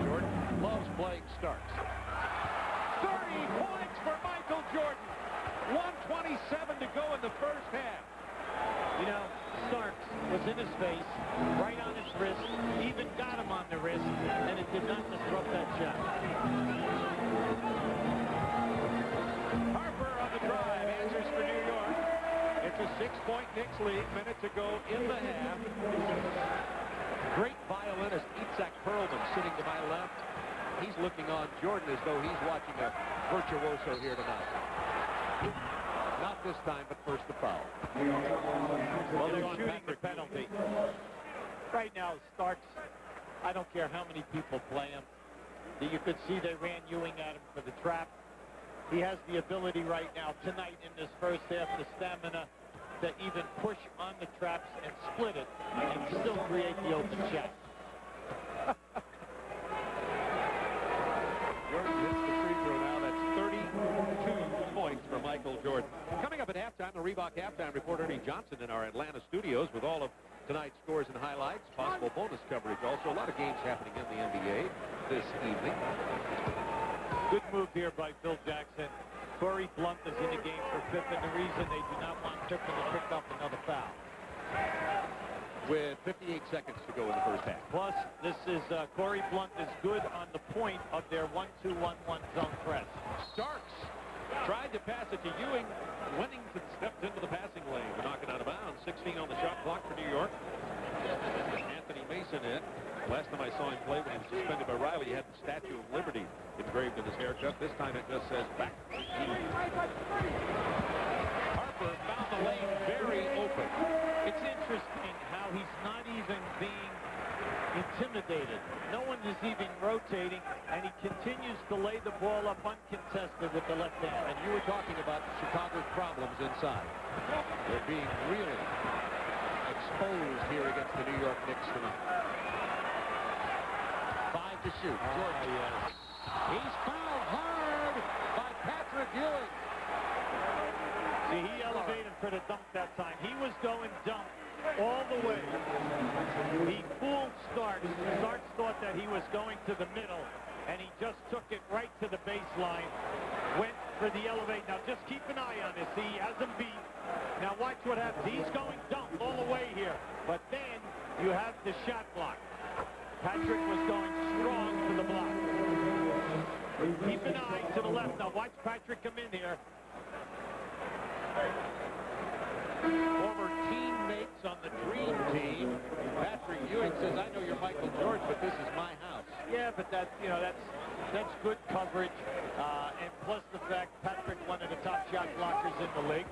Jordan loves playing Starks. 30 points for Michael Jordan. 1:27 to go in the first half. You know, Starks was in his face, right on his wrist, even got him on the wrist, and it did not disrupt that shot. Harper on the drive, answers for New York. It's a 6-point Knicks lead, minute to go in the half. Great violinist Itzhak Perlman sitting to my left. He's looking on Jordan as though he's watching a virtuoso here tonight. Not this time, but first the foul. Well, they're shooting the penalty. Right now, Starks, I don't care how many people play him. You could see they ran Ewing at him for the trap. He has the ability right now, tonight in this first half, the stamina to even push on the traps and split it and still create the open shot. Jordan hits the free throw now. That's 32 points for Michael Jordan. Coming up at halftime, the Reebok Halftime Report, Ernie Johnson in our Atlanta studios with all of tonight's scores and highlights, possible bonus coverage. Also, a lot of games happening in the NBA this evening. Good move here by Phil Jackson. Corey Blunt is in the game for Pippen. The reason they do not want Pippen to pick up another foul. With 58 seconds to go in the first half. Plus, this is Corey Blunt is good on the point of their 1-2-1-1 zone press. Starks tried to pass it to Ewing. Winnington stepped into the passing lane to knock it out of bounds. 16 on the shot clock for New York. Anthony Mason in. Last time I saw him play when he was suspended by Riley, he had the Statue of Liberty engraved in his haircut. This time it just says back. Harper found the lane very open. It's interesting how he's not even being intimidated. No one is even rotating, and he continues to lay the ball up uncontested with the left hand. And you were talking about Chicago's problems inside. They're being really exposed here against the New York Knicks tonight. 5 to shoot. Jordan. Yes. He's fouled hard by Patrick Ewing. See, he elevated for the dunk that time. He was going dunk all the way. He fooled Starks. Starks thought that he was going to the middle, and he just took it right to the baseline. Went for the elevate. Now, just keep an eye on this. He has him beat. Now, watch what happens. He's going dunk all the way here. But then you have the shot block. Patrick was going strong for the block. Keep an eye to the left. Now, watch Patrick come in here. Former teammates on the Dream Team. Patrick Ewing says, I know you're Michael Jordan, but this is my house. Yeah, but that's good coverage. And plus the fact Patrick, one of the top shot blockers in the league.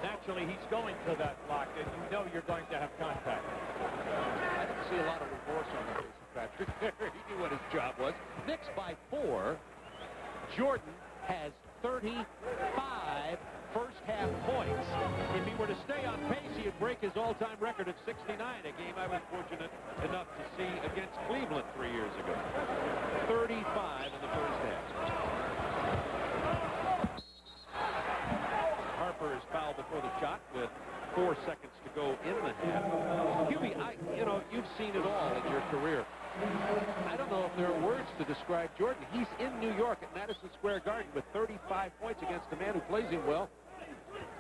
Naturally, he's going for that block, and you know you're going to have contact. I didn't see a lot of remorse on the face of Patrick there. He knew what his job was. Knicks by 4. Jordan has 35 first-half points. If he were to stay on pace, he'd break his all-time record of 69, a game I was fortunate enough to see against Cleveland 3 years ago. 35 in the first half. Harper is fouled before the shot with 4 seconds to go in the half. Hubie, you've seen it all in your career. I don't know if there are words to describe Jordan. He's in New York at Madison Square Garden with 35 points against a man who plays him well,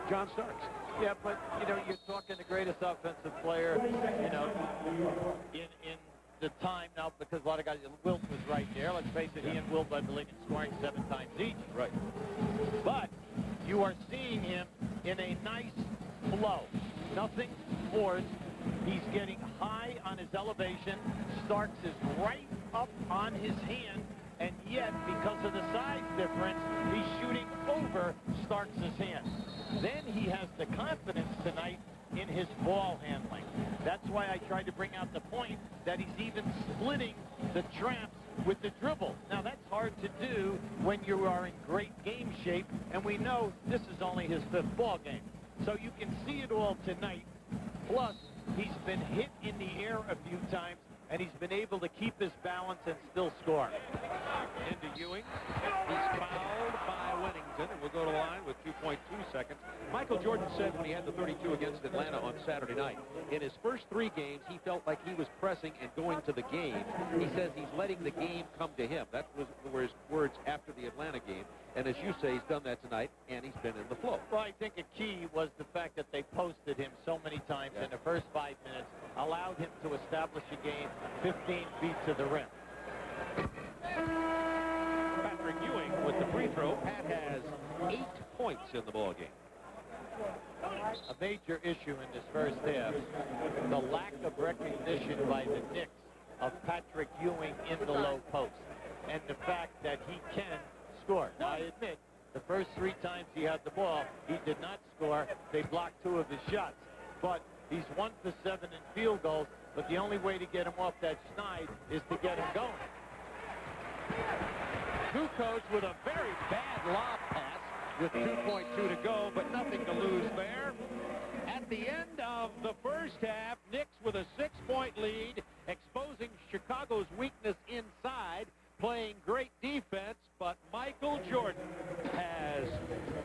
John Starks. Yeah, but, you're talking the greatest offensive player, in the time now, because a lot of guys, Wilt was right there. Let's face it, he and Wilt led the league in scoring 7 times each. Right. But you are seeing him in a nice flow. Nothing forced. He's getting high on his elevation. Starks is right up on his hand, and yet, because of the size difference, he's shooting over Starks' hand. Then he has the confidence tonight in his ball handling. That's why I tried to bring out the point that he's even splitting the traps with the dribble. Now, that's hard to do when you are in great game shape, and we know this is only his 5th ball game. So you can see it all tonight. Plus, he's been hit in the air a few times, and he's been able to keep his balance and still score. Into Ewing. He's fouled by Whittington, and we'll go to line with 2.2 seconds. Michael Jordan said when he had the 32 against Atlanta on Saturday night, in his first 3 games, he felt like he was pressing and going to the game. He says he's letting the game come to him. That were his words after the Atlanta game. And as you say, he's done that tonight, and he's been in the flow. Well, I think a key was the fact that they posted him so many times in the first 5 minutes, allowed him to establish a game 15 feet to the rim. Patrick Ewing with the free throw. Pat has 8 points in the ball game. A major issue in this first half, the lack of recognition by the Knicks of Patrick Ewing in the low post, and the fact that he can score. Now, I admit, the first 3 times he had the ball, he did not score. They blocked 2 of his shots. But he's 1 for 7 in field goals, but the only way to get him off that schneid is to get him going. Kukoc with a very bad lob pass with 2.2 to go, but nothing to lose there. At the end of the first half, Knicks with a 6-point lead, exposing Chicago's weakness inside, playing great defense, but Michael Jordan has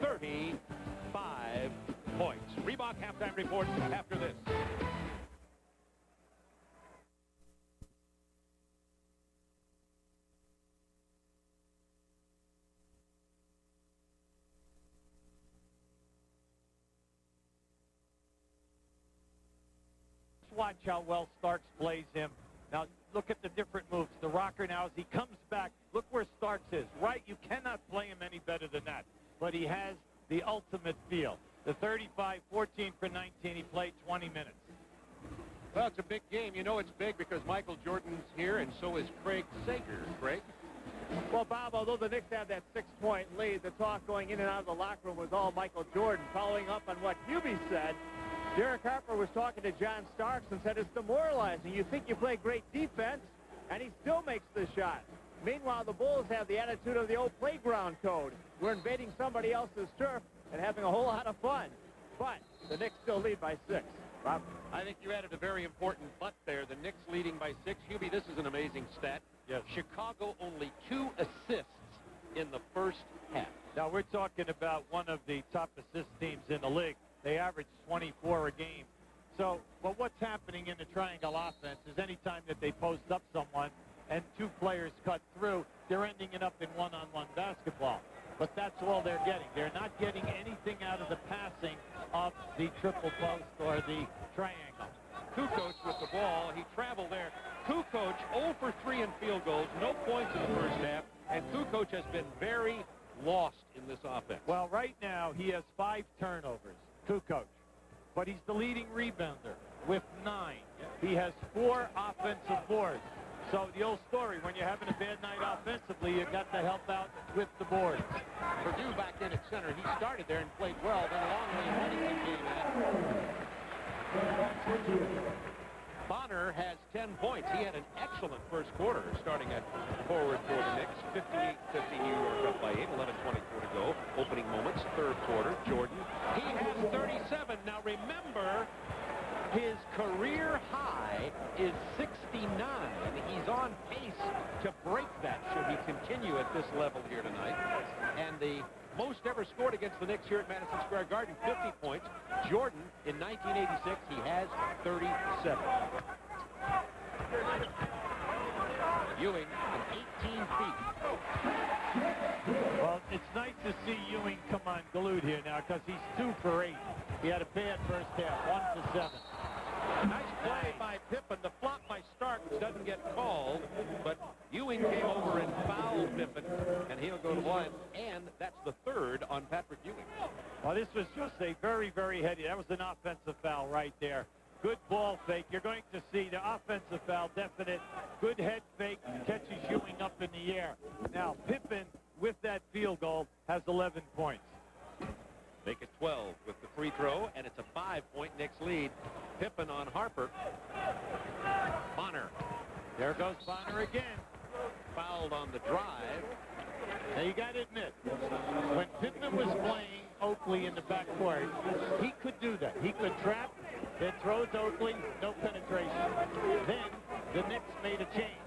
35 points. Reebok halftime report after this. Watch how well Starks plays him. Now, look at the different moves. The rocker now, as he comes back, look where Starks is, right? You cannot play him any better than that. But he has the ultimate feel. The 35, 14 for 19, he played 20 minutes. Well, it's a big game. You know it's big because Michael Jordan's here, and so is Craig Sager. Craig? Well, Bob, although the Knicks have that 6-point lead, the talk going in and out of the locker room was all Michael Jordan. Following up on what Hubie said, Derek Harper was talking to John Starks and said it's demoralizing. You think you play great defense, and he still makes the shot. Meanwhile, the Bulls have the attitude of the old playground code. We're invading somebody else's turf and having a whole lot of fun. But the Knicks still lead by 6. Bob? I think you added a very important but there. The Knicks leading by 6. Hubie, this is an amazing stat. Yes. Chicago only 2 assists in the first half. Now, we're talking about one of the top assist teams in the league. They average 24 a game. So, but what's happening in the triangle offense is anytime that they post up someone and two players cut through, they're ending it up in one-on-one basketball. But that's all they're getting. They're not getting anything out of the passing of the triple post or the triangle. Kukoc with the ball. He traveled there. Kukoc 0 for 3 in field goals, no points in the first half, and Kukoc has been very lost in this offense. Well, right now he has 5 turnovers, Kukoc, but he's the leading rebounder with 9. He has 4 offensive boards. So the old story, when you're having a bad night offensively, you've got to help out with the boards. Purdue back in at center. He started there and played well. Then Longley and Huntington came in. Bonner has 10 points. He had an excellent first quarter, starting at forward for the Knicks. 58-50 New York up by 8, 11:24 to go. Opening moments, third quarter. Jordan, he has 37. Now remember, his career high is 69. He's on pace to break that should he continue at this level here tonight. And the most ever scored against the Knicks here at Madison Square Garden, 50 points. Jordan, in 1986, he has 37. Ewing, in 18 feet. Well, it's nice to see Ewing come unglued here now because he's 2 for 8. He had a bad first half, 1 for 7. Nice play by Pippen. The flop by Starks doesn't get called, but Ewing came over and fouled Pippen, and he'll go to line. And that's the 3rd on Patrick Ewing. Well, this was just a very, very heady. That was an offensive foul right there. Good ball fake. You're going to see the offensive foul, definite. Good head fake, catches Ewing up in the air. Now, Pippen, with that field goal, has 11 points. Make it 12 with the free throw, and it's a 5-point Knicks lead. Pippen on Harper. Bonner. There goes Bonner again. Fouled on the drive. Now, you got to admit, when Pippen was playing Oakley in the backcourt, he could do that. He could trap, then throw to Oakley, no penetration. Then the Knicks made a change.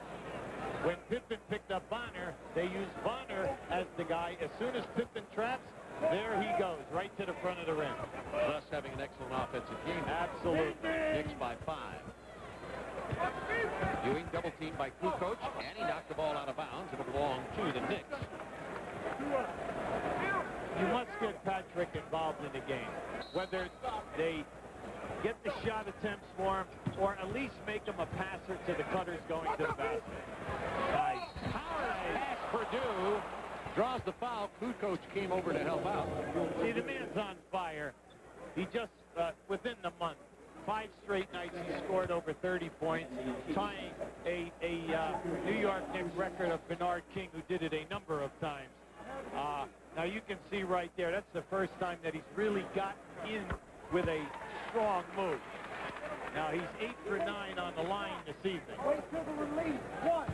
When Pippen picked up Bonner, they used Bonner as the guy. As soon as Pippen traps, there he goes, right to the front of the rim. Thus having an excellent offensive game. Absolutely. Knicks by 5. Ewing double teamed by Kukoc, and he knocked the ball out of bounds. It'll belong to the Knicks. You must get Patrick involved in the game, whether they get the shot attempts for him or at least make him a passer to the cutters going to the basket. Nice. Howard pass Purdue. Draws the foul. Kukoc came over to help out. See, the man's on fire. He just, within the month, 5 straight nights he scored over 30 points, tying a New York Knicks record of Bernard King, who did it a number of times. Now you can see right there, that's the first time that he's really got in with a strong move. Now he's 8 for 9 on the line this evening. Wait till the release. 1.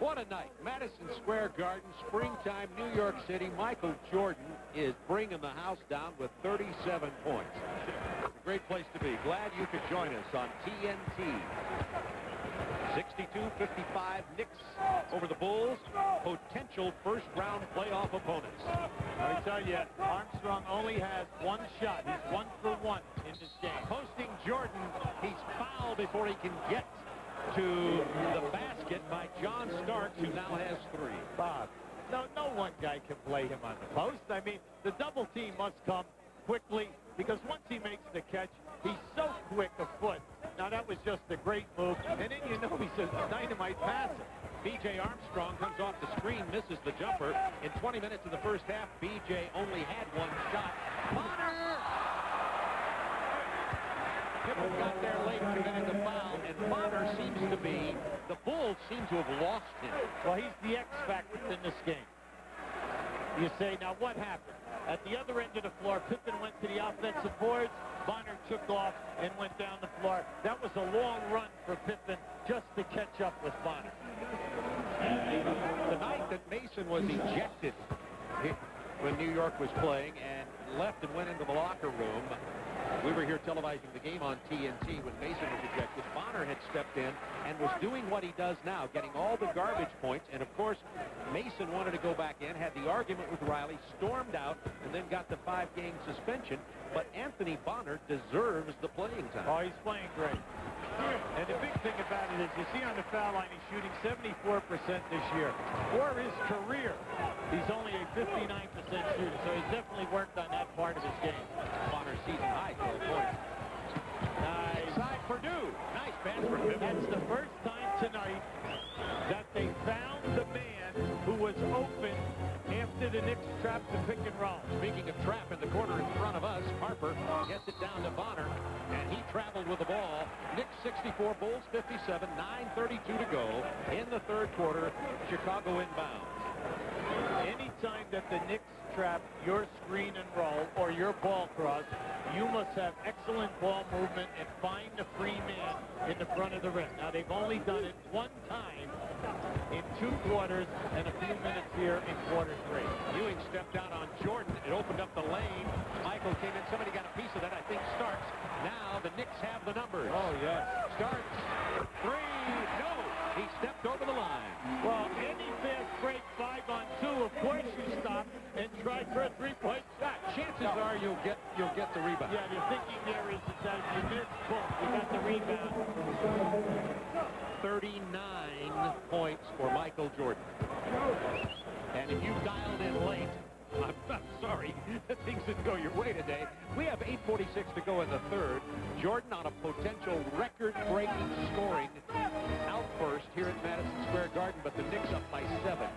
What a night. Madison Square Garden, springtime, New York City. Michael Jordan is bringing the house down with 37 points. It's a great place to be. Glad you could join us on TNT. 62-55 Knicks over the Bulls. Potential first-round playoff opponents. I tell you, Armstrong only has 1 shot. He's 1 for 1 in this game. Posting Jordan, he's fouled before he can get to the basket by John Starks, who now has 3. Bob, no one guy can play him on the post. I mean, the double team must come quickly because once he makes the catch, he's so quick of foot. Now, that was just a great move. And then you know he's a dynamite passer. B.J. Armstrong comes off the screen, misses the jumper. In 20 minutes of the first half, B.J. only had 1 shot. Bonner! Pippen got there late, committing the foul, and Bonner seems to be, the Bulls seem to have lost him. Well, he's the X factor in this game. You say, now what happened? At the other end of the floor, Pippen went to the offensive boards. Bonner took off and went down the floor. That was a long run for Pippen just to catch up with Bonner. The night that Mason was ejected when New York was playing and left and went into the locker room, we were here televising the game on TNT when Mason was ejected. Bonner had stepped in and was doing what he does now, getting all the garbage points. And, of course, Mason wanted to go back in, had the argument with Riley, stormed out, and then got the 5-game suspension. But Anthony Bonner deserves the playing time. Oh, he's playing great. And the big thing about it is you see on the foul line he's shooting 74% this year. For his career, he's only a 59% shooter, so he's definitely worked on that part of his game. Bonner's season high, 12 points. Nice. Side Purdue. Nice pass for him. That's the first time tonight that they found the man who was open after the Knicks trapped the pick and roll. Speaking of trap in the corner in front of us, Harper gets it down to Bonner, and he traveled with the ball. Knicks 64, Bulls 57, 9:32 to go in the third quarter. Chicago inbounds. Anytime that the Knicks trap your screen and roll or your ball cross, you must have excellent ball movement and find the free man in the front of the rim. Now, they've only done it one time in 2 quarters and a few minutes here in quarter 3. Ewing stepped out on Jordan. It opened up the lane. Michael came in. Somebody got a piece of that. I think Starks. Now the Knicks have the numbers. Oh, yes. Starks. 3. No. He stepped over the line. Well, any fast break 5-on-2, of course you stop and try for a 3-point shot. Chances are you'll get the rebound. Yeah, the thinking there is that if you miss, boom, you got the rebound. 39 points for Michael Jordan. And if you dialed in late, I'm sorry that things didn't go your way today. We have 8:46 to go in the third. Jordan on a potential record-breaking scoring outburst here at Madison Square Garden, but the Knicks up by 7.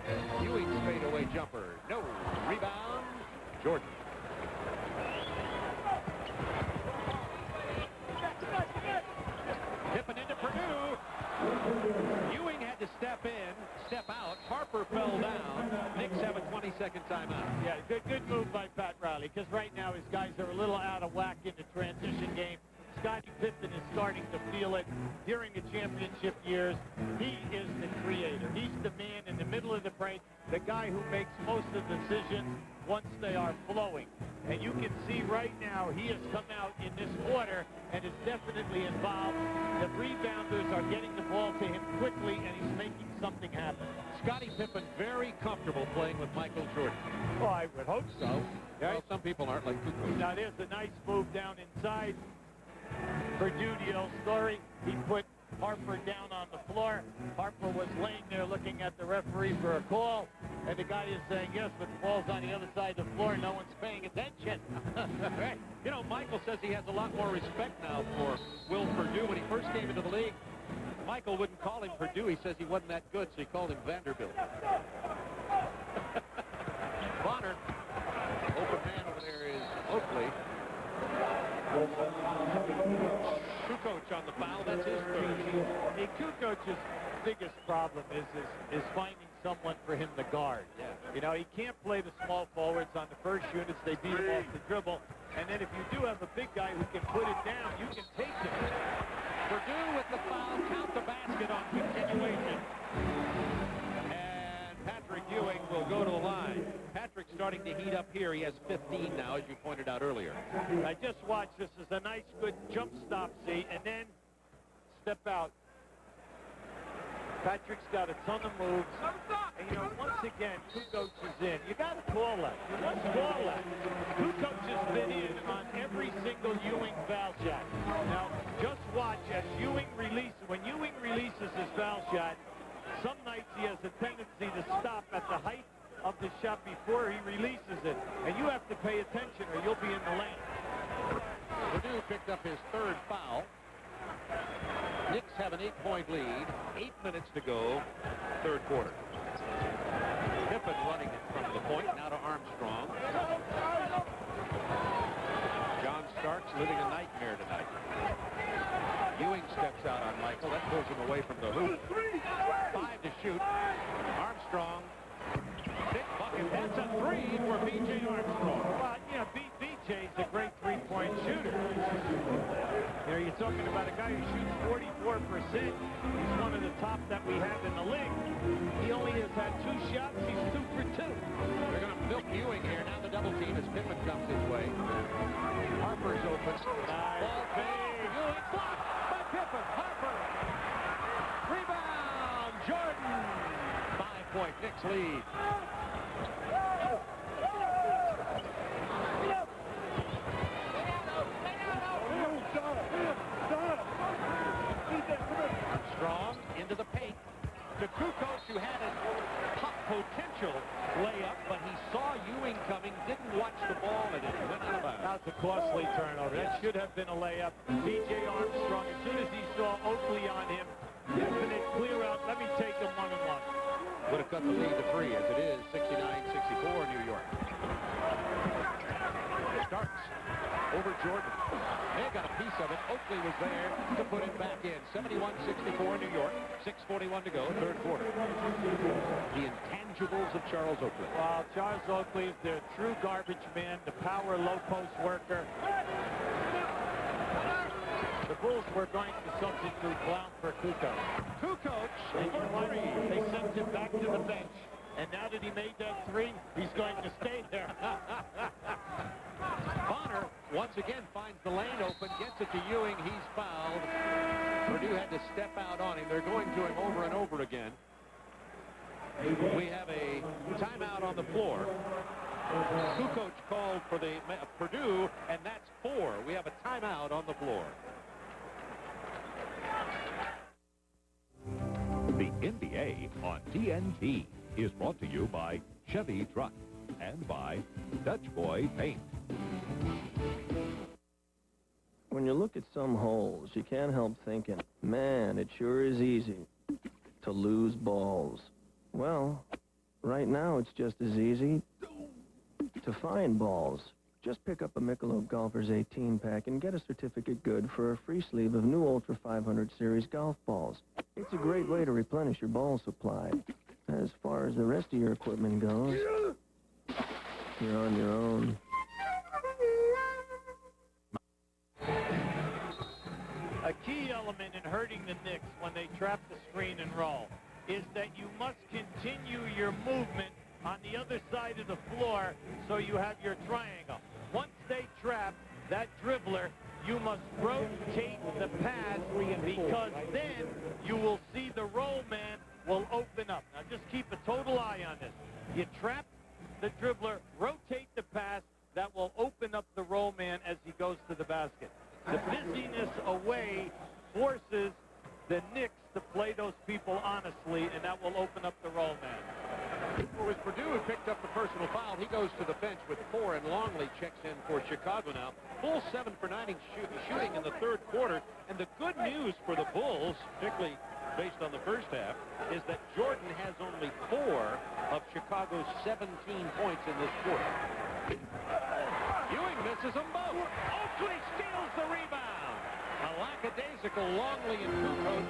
Ewing's fadeaway jumper. No. Rebound. Jordan. Pippen into Purdue. Ewing had to step in, step out. Harper fell down. Knicks have a 20-second timeout. Yeah, good move by Pat Riley, because right now his guys are a little out of whack in the transition game. Scottie Pippen is starting to feel it during the championship years. He is the creator. He's the man in the middle of the break, the guy who makes most of the decisions once they are flowing. And you can see right now he has come out in this quarter and is definitely involved. The rebounders are getting the ball to him quickly, and he's making something happen. Scottie Pippen very comfortable playing with Michael Jordan. Well, I would hope so. Well, some people aren't like Kukoc. Now, there's a nice move down inside. Purdue, the old story. He put Harper down on the floor. Harper was laying there looking at the referee for a call, and the guy is saying yes, but the ball's on the other side of the floor. No one's paying attention. Right. You know, Michael says he has a lot more respect now for Will Purdue. When he first came into the league, Michael wouldn't call him Purdue. He says he wasn't that good, so he called him Vanderbilt. Bonner. Open man over there is Oakley. Kukoc on the foul. That's his third. Hey, Kukoc's biggest problem is finding someone for him to guard. Yeah. You know, he can't play the small forwards on the first units. They beat him off the dribble. And then if you do have a big guy who can put it down, you can take him. Purdue with the foul. Count the basket on continuation. And Patrick Ewing will go to the line. Patrick's starting to heat up here. He has 15 now, as you pointed out earlier. I just watched. This is a nice, good jump stop, see, and then step out. Patrick's got a ton of moves. And, you know, once again, Kukoc is in. You got to call that. You must call that. Kukoc has been in on every single Ewing foul shot. Now, just watch as Ewing releases. When Ewing releases his foul shot, some nights he has a tendency to stop at the height of the shot before he releases it. And you have to pay attention or you'll be in the lane. Purdue picked up his third foul. Knicks have an 8-point lead. 8 minutes to go, third quarter. Pippen running in front of the point. Now to Armstrong. John Starks living a nightmare tonight. Ewing steps out on Michael. That pulls him away from the hoop. 5 to shoot. Armstrong. Big bucket. That's a 3 for B.J. Armstrong. Well, you know, B.J.'s a great three-point shooter. You know, you're talking about a guy who shoots 44%. He's one of the top that we have in the league. He only has had 2 shots. He's 2 for 2. They're going to milk Ewing here. Now the double team as Pippen comes his way. Harper's open. Nice. Ball fade. Ewing blocked by Pippen. Harper 3-point Knicks lead. Strong into the paint. To Kukoc, who had a potential layup, but he saw Ewing coming, didn't watch the ball, and it went out of bounds. That's a costly turnover. That should have been a layup. B.J. Armstrong, as soon as he saw Oakley on him, definite clear out. Let me take them one-on-one. Would have cut the lead to 3 as it is 69-64 New York. Starks over Jordan. They got a piece of it. Oakley was there to put it back in. 71-64 New York. 6:41 to go, third quarter. The intangibles of Charles Oakley. Well, Charles Oakley is their true garbage man, the power low post worker. The Bulls were going to substitute Blount for Kukoc. Kukoc And you know for what? 3. They sent him back to the bench. And now that he made that 3, he's going to stay there. Bonner once again finds the lane open, gets it to Ewing. He's fouled. Purdue had to step out on him. They're going to him over and over again. We have a timeout on the floor. Kukoc called for the Purdue, and that's 4. We have a timeout on the floor. The NBA on TNT is brought to you by Chevy Truck and by Dutch Boy Paint. When you look at some holes, you can't help thinking, man, it sure is easy to lose balls. Well, right now it's just as easy to find balls. Just pick up a Michelob Golfers 18-pack and get a certificate good for a free sleeve of new Ultra 500 Series golf balls. It's a great way to replenish your ball supply. As far as the rest of your equipment goes, you're on your own. A key element in hurting the Knicks when they trap the screen and roll is that you must continue your movement on the other side of the floor so you have your triangle. Once they trap that dribbler, you must rotate the pass because then you will see the roll man will open up. Now just keep a total eye on this. You trap the dribbler, rotate the pass, that will open up the roll man as he goes to the basket. The busyness away forces the Knicks to play those people honestly, and that will open up the roll man. It was Purdue who picked up the personal foul. He goes to the bench with 4, and Longley checks in for Chicago now. Bulls 7 for 9 shooting in the third quarter. And the good news for the Bulls, particularly based on the first half, is that Jordan has only 4 of Chicago's 17 points in this quarter. Ewing misses them both. Oakley steals the rebound. A lackadaisical Longley and Kukoc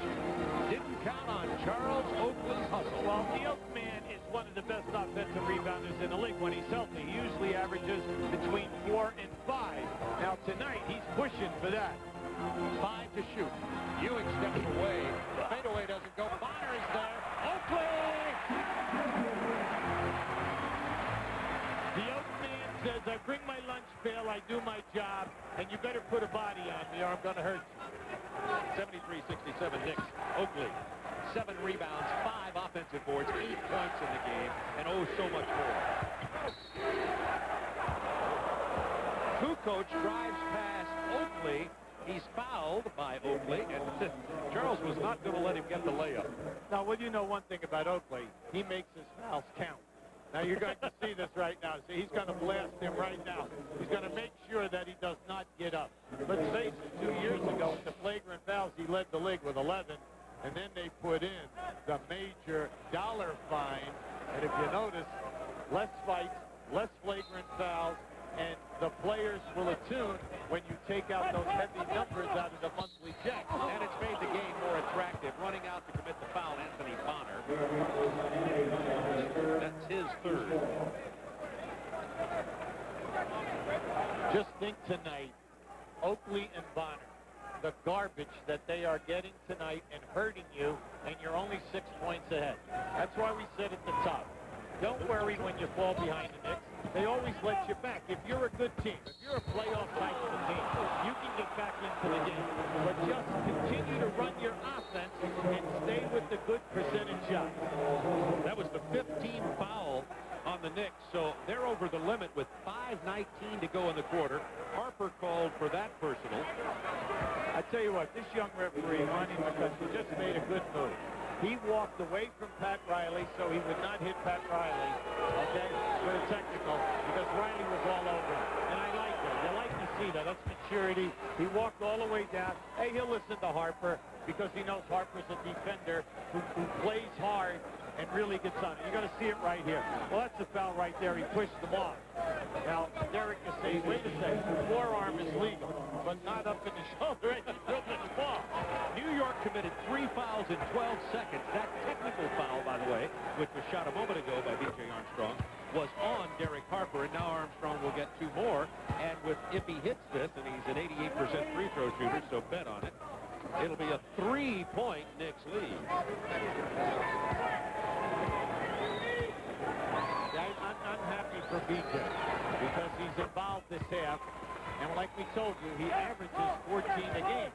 didn't count on Charles Oakley's hustle. Well, the Oakman is one of the best offensive rebounders in the league when he's healthy. He usually averages between 4 and 5. Now tonight, he's pushing for that. 5 to shoot. Ewing steps away. The fadeaway doesn't go. Bonner is there. Oakley! The Oakman says, I bring my lunch pail, I do my job, and you better put a body on me or I'm going to hurt you. 73-67 Knicks. Oakley, 7 rebounds, 5 offensive boards, 8 points in the game, and oh, so much more. Kukoc drives past Oakley. He's fouled by Oakley, and Charles was not going to let him get the layup. Now, well, you know one thing about Oakley. He makes his fouls count. Now, you're going to see this right now. See, he's going to blast him right now. He's going to make sure that he does not get up. Let's face it, 2 years ago, with the flagrant fouls, he led the league with 11, and then they put in the major dollar fine. And if you notice, less fights, less flagrant fouls, and the players will attune when you take out those heavy numbers out of the monthly check. And it's made the game more attractive. Running out to commit the foul, Anthony Bonner. That's his 3rd. Just think tonight, Oakley and Bonner, the garbage that they are getting tonight and hurting you, and you're only 6 points ahead. That's why we said at the top, don't worry when you fall behind the Knicks. They always let you back. If you're a good team, if you're a playoff type of a team, you can get back into the game. But just continue to run your offense and stay with the good percentage shots. That was the 5th Knicks, so they're over the limit with 5:19 to go in the quarter. Harper called for that personal. I tell you what, this young referee won him because he just made a good move. He walked away from Pat Riley so he would not hit Pat Riley, okay, with a technical, because Riley was all over him. And I like that. You like to see that. That's maturity. He walked all the way down. Hey, he'll listen to Harper because he knows Harper's a defender who plays hard and really gets on it. You're going to see it right here. Well, that's a foul right there. He pushed them off. Now, Derek is saying, wait a second, forearm is legal, but not up in the shoulder. It's built in the ball. New York committed 3 fouls in 12 seconds. That technical foul, by the way, which was shot a moment ago by B.J. Armstrong, was on Derek Harper, and now Armstrong will get 2 more. And if he hits this, and he's an 88% free throw shooter, so bet on it, it'll be a 3-point Knicks lead. I'm happy for BJ because he's involved this half, and like we told you, he averages 14 a game.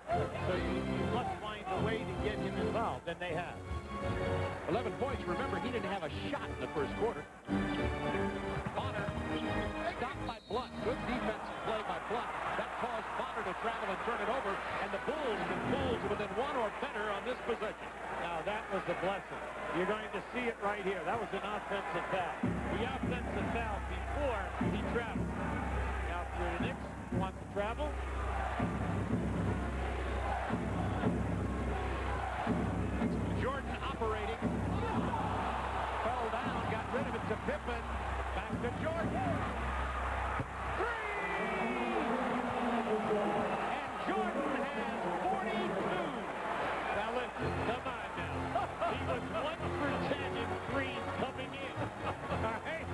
So you must find a way to get him involved, and they have. 11 points. Remember, he didn't have a shot in the first quarter. Bonner stopped by Blunt. Good defensive play by Blunt. That caused Bonner to travel and turn it over, and the Bulls can pull to within 1 or better on this possession. Now, that was a blessing. You're going to see it right here. That was an offensive foul. The offensive foul before he traveled. Now, if you're the Knicks, you want to travel? Jordan operating. Fell down, got rid of it to Pippen. Back to Jordan. And Jordan has 42. Now, listen, come on now. He was 1 for 10 in threes coming in. All right?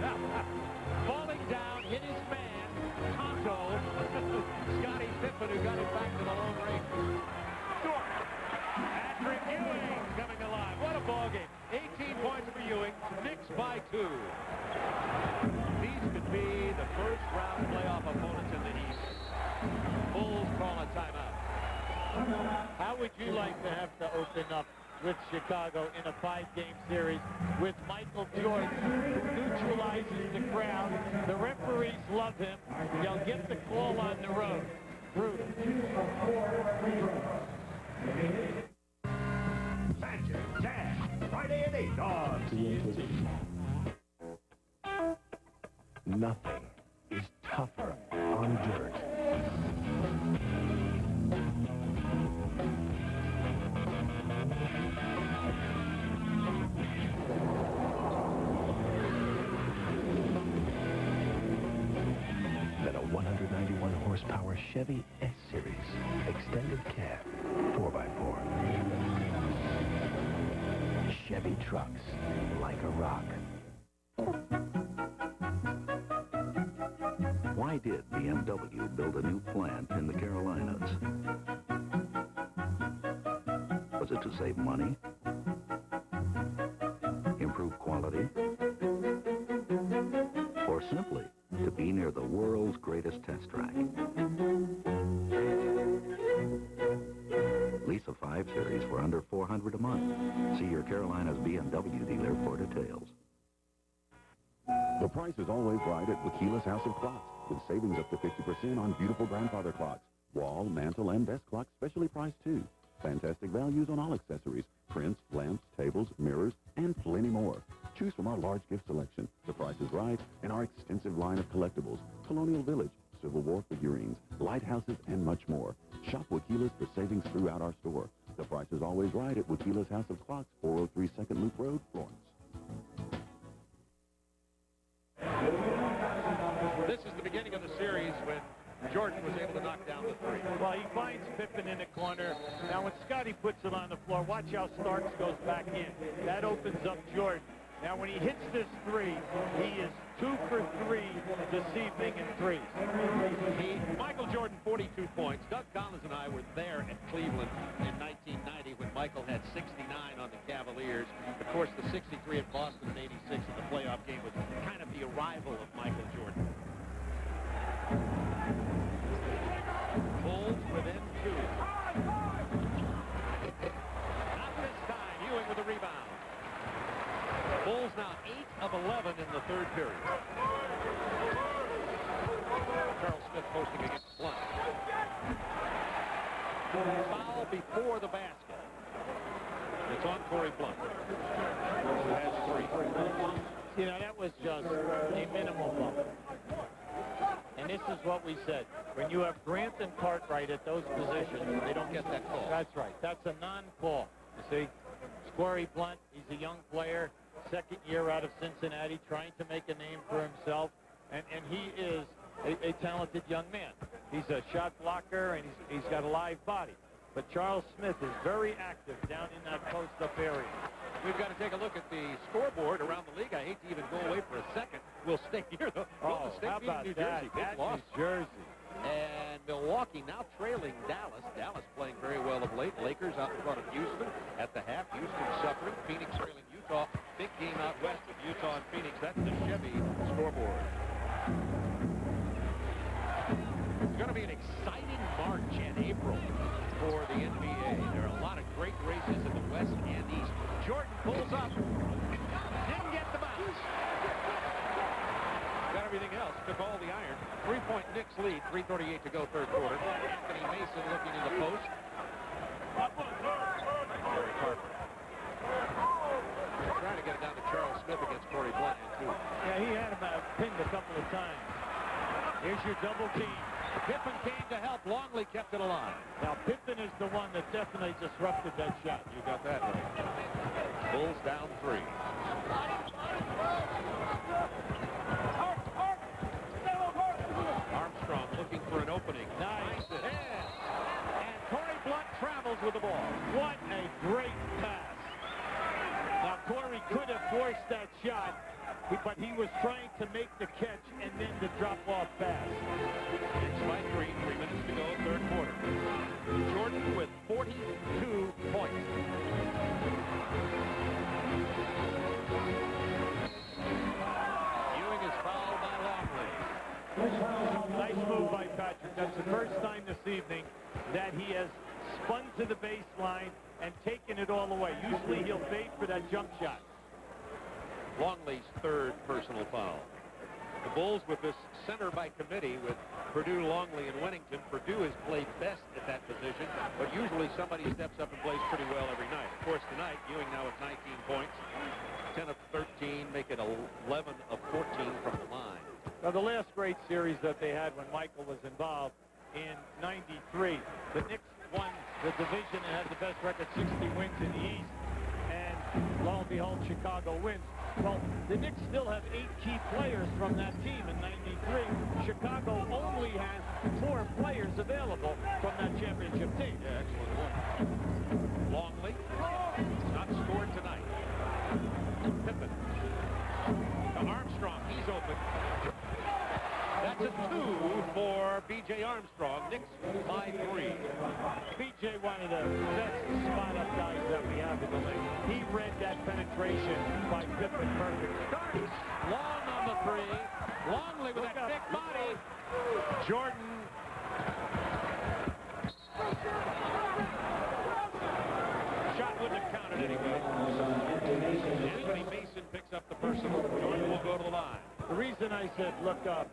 Falling down, hit his man, Tonto. Scottie Pippen, who got it back to the long range. Patrick Ewing coming alive. What a ball game. 18 points for Ewing. Knicks by 2. These could be the first round playoff opponents in the East. Bulls call a timeout. How would you like to have to open up with Chicago in a 5-game series with Michael Jordan, who neutralizes the crowd? The referees love him. They'll get the call on the road. Brutal. Magic Dash, Friday at 8 on TNT. Nothing is tougher on dirt than a 191 horsepower Chevy S-Series extended cab 4x4. Chevy trucks like a rock. Why did BMW build a new plant in the Carolinas? Was it to save money? Improve quality? Or simply to be near the world's greatest test track? Lease a 5 Series for under $400 a month. See your Carolinas BMW dealer for details. The price is always right at Wakila's House of Clocks, with savings up to 50% on beautiful grandfather clocks. Wall, mantle, and desk clocks specially priced too. Fantastic values on all accessories, prints, lamps, tables, mirrors, and plenty more. Choose from our large gift selection, the price is right, and our extensive line of collectibles, Colonial Village, Civil War figurines, lighthouses, and much more. Shop Wakila's for savings throughout our store. The price is always right at Wakila's House of Clocks, 403 2nd Loop Road, Florence. This is the beginning of the series when Jordan was able to knock down the 3. Well, he finds Pippen in the corner. Now, when Scottie puts it on the floor, watch how Starks goes back in. That opens up Jordan. Now, when he hits this 3, he is 2 for 3 this evening in threes. Michael Jordan, 42 points. Doug Collins and I were there at Cleveland in 1990 when Michael had 69 on the Cavaliers. Of course, the 63 at Boston in 86 in the playoff game was kind of the arrival of Michael Jordan. Bulls within 2. Not this time. Ewing with a rebound. Bulls now now 8 of 11 in the third period. Charles Smith posting against Blunt. Foul before the basket. It's on Corey Blunt, who has 3. You know, that was just a minimal bump. And this is what we said. When you have Grant and Cartwright at those positions, They don't get that call. that's right. That's a non-call. You see, Corey Blunt, he's a young player, second year out of Cincinnati, trying to make a name for himself. And he is a talented young man. He's a shot blocker, and he's got a live body. But Charles Smith is very active down in that post-up area. We've got to take a look at the scoreboard around the league. I hate to even go away for a second. We'll stay here, though. Oh, State how beating about New that? Jersey. Big That's loss. New Jersey. And Milwaukee now trailing Dallas. Dallas playing very well of late. Lakers out in front of Houston at the half. Houston suffering. Phoenix trailing Utah. Big game out west of Utah and Phoenix. That's the Chevy scoreboard. It's going to be an exciting March and April for the NBA. There are a lot of great races in the West and East. Jordan pulls up. Didn't get the bounce. Got everything else. Took all the iron. 3-point Knicks lead. 3:38 to go third quarter. Anthony Mason looking in the post. Gary Carter. Trying to get it down to Charles Smith against Corey Blunt, too. Yeah, he had him pinned a couple of times. Here's your double team. Pippen came to help. Longley kept it alive. Now, Pippen is the one that definitely disrupted that shot. You got that right. Bulls down 3. Armstrong looking for an opening. Nice. Yes. And Corey Blunt travels with the ball. What a great pass. Now, Corey could have forced that shot, but he was trying to make the catch and then the drop-off pass. Knicks by 3, 3 minutes to go, third quarter. Jordan with 42 points. Ewing is fouled by Longley. Nice move by Patrick. That's the first time this evening that he has spun to the baseline and taken it all away. Usually he'll fade for that jump shot. Longley's third personal foul. The Bulls with this center by committee with Purdue, Longley, and Wennington. Purdue has played best at that position, but usually somebody steps up and plays pretty well every night. Of course, tonight, Ewing now with 19 points, 10 of 13, make it 11 of 14 from the line. Now, the last great series that they had when Michael was involved in '93, the Knicks won the division and had the best record, 60 wins in the East, and lo and behold, Chicago wins. Well, the Knicks still have 8 key players from that team in '93. Chicago only has 4 players available from that championship team. Yeah, excellent one. Longley, not scored tonight. Pippen to Armstrong, he's open. That's a 2 for B.J. Armstrong. Knicks by 3. B.J. one of the best spot-up guys that we have in the league. He read that penetration by Pippen perfect. Long on the 3. Longley with that big body. Jordan. Shot wouldn't have counted anyway. Anthony Mason picks up the personal. Jordan will go to the line. The reason I said look up,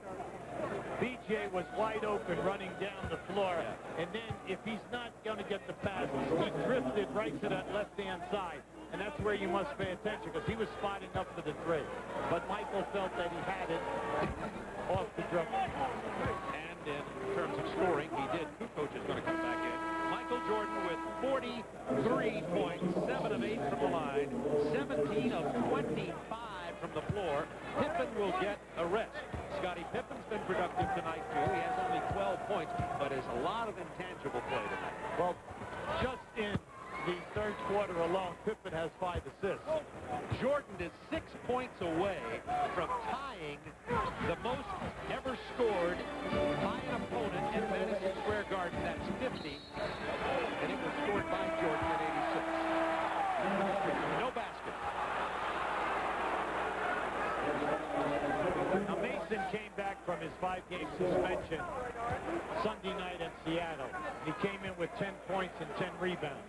B.J. was wide open running down the floor, and then if he's not going to get the pass, he drifted right to that left-hand side, and that's where you must pay attention because he was spotting up for the 3. But Michael felt that he had it off the dribble. And in terms of scoring, he did. Kukoc is going to come back in. Michael Jordan with 43 points, 7 of 8 from the line, 17 of 25 from the floor. Pippen will get a rest. Scottie Pippen's been productive tonight, too. He has only 12 points, but has a lot of intangible play tonight. Well, just in the third quarter alone, Pippen has 5 assists. Jordan is 6 points away from tying the most ever scored by an opponent in Madison Square Garden. That's 50, and it was scored by Jordan at 86. No basket. Now, Mason came back from his 5-game suspension Sunday night in Seattle. He came in with 10 points and 10 rebounds.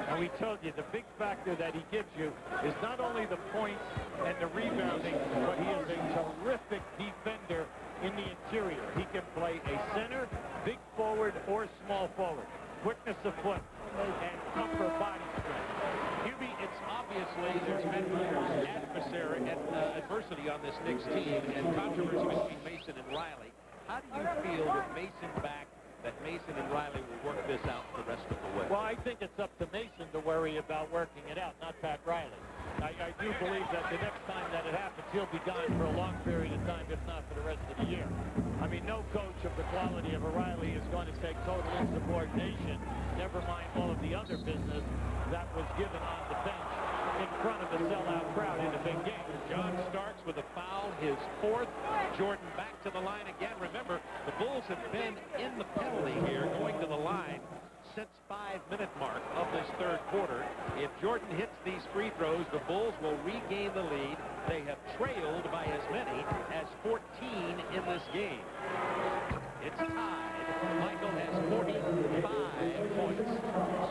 And we told you the big factor that he gives you is not only the points and the rebounding, but he is a terrific defender in the interior. He can play a center, big forward, or small forward. Quickness of foot and upper body strength. Hubie, it's obviously there's been adversity on this Knicks team and controversy between Mason and Riley. How do you feel with Mason back that Mason and Riley will work this out the rest of the way? Well, I think it's up to Mason to worry about working it out, not Pat Riley. I do believe that the next time that it happens, he'll be gone for a long period of time, if not for the rest of the year. I mean, no coach of the quality of O'Reilly is going to take total insubordination, never mind all of the other business that was given on the bench in front of the sellout crowd in a big game. John Starks with a foul, his fourth. Jordan back to the line again. Remember, the Bulls have been in the penalty here, going to the line since 5-minute mark of this third quarter. If Jordan hits these free throws, the Bulls will regain the lead. They have trailed by as many as 14 in this game. It's tied. Michael has 45 points.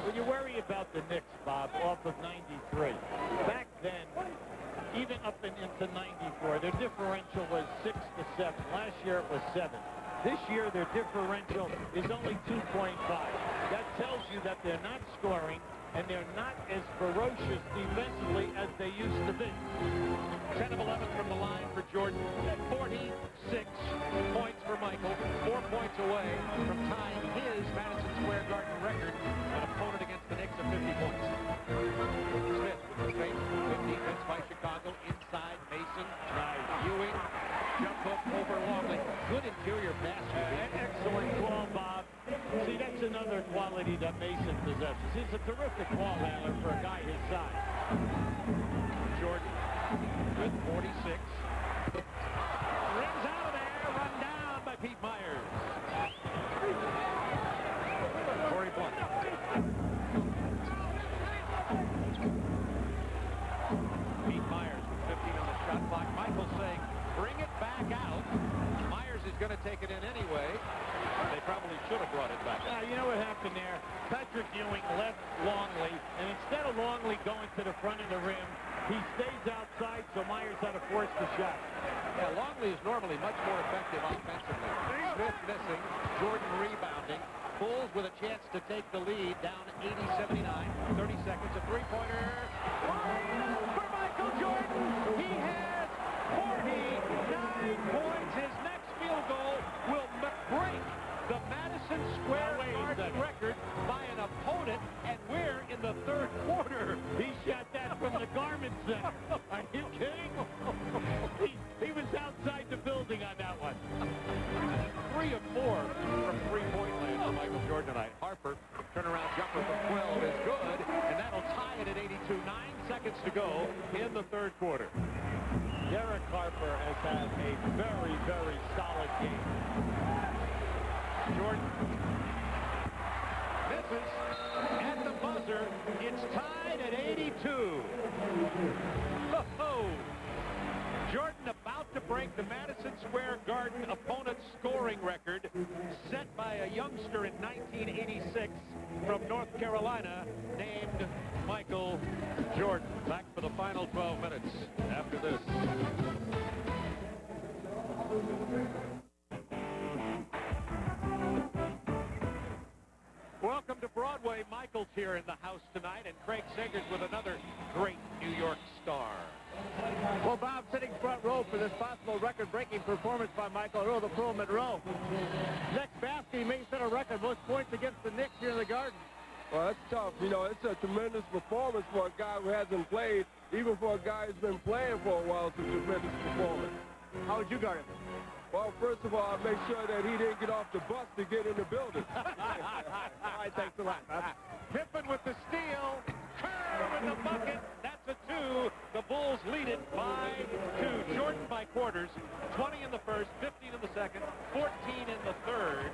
When you worry about the Knicks, Bob, off of 93, back then, even up into 94, their differential was 6 to 7. Last year it was 7. This year their differential is only 2.5. That tells you that they're not scoring and they're not as ferocious defensively as they used to be. 10 of 11 from the line for Jordan. 46 points for Michael. 4 points away from tying his Madison Square Garden record, an opponent against the Knicks of 50 points. Smith with the fake. Good defense by Chicago. Inside Mason. Ewing. Jump hook over Longley. Good interior pass. Excellent call, Bob. See, that's another quality that Mason possesses. He's a terrific ball handler for a guy his size. Jordan with 46. Rims out of there. Run down by Pete Myers. Corey Blunt. Pete Myers with 15 on the shot clock. Michael saying, bring it back out. Myers is going to take it in anyway. They probably should have brought it back. You know what happened there? Patrick Ewing left Longley, and instead of Longley going to the front of the rim, he stays outside, so Myers had to force the shot. Yeah, Longley is normally much more effective offensively. Smith missing, Jordan rebounding. Bulls with a chance to take the lead, down 80-79. 30 seconds, a three-pointer. For Michael Jordan, he has 49 points. His next field goal will break the Madison Square Garden record by an opponent, and we're in the third quarter. He shot that from the Garment Center. Are you kidding? He was outside the building on that one. 3 of 4 from three-point land for Michael Jordan tonight. Harper, turnaround jumper from 12 is good, and that'll tie it at 82. 9 seconds to go in the third quarter. Derek Harper has had a very, very solid game. Jordan misses at the buzzer. It's tied at 82. Oh, Jordan about to break the Madison Square Garden opponent's scoring record set by a youngster in 1986 from North Carolina named Michael Jordan. Back for the final 12 minutes after this. Welcome to Broadway. Michael's here in the house tonight, and Craig Sagers with another great New York star. Well, Bob, sitting front row for this possible record-breaking performance by Michael Earl, the Pullman Row. Next basket, he may set a record, most points against the Knicks here in the Garden. Well, that's tough. You know, it's a tremendous performance for a guy who hasn't played. Even for a guy who's been playing for a while, it's a tremendous performance. How would you guard him? Well, first of all, I make sure that he didn't get off the bus to get in the building. All right, thanks a lot, Bob. Pippen with the steal. Curve in the bucket. That's a 2. The Bulls lead it by 2. Jordan by quarters. 20 in the first, 15 in the second, 14 in the third.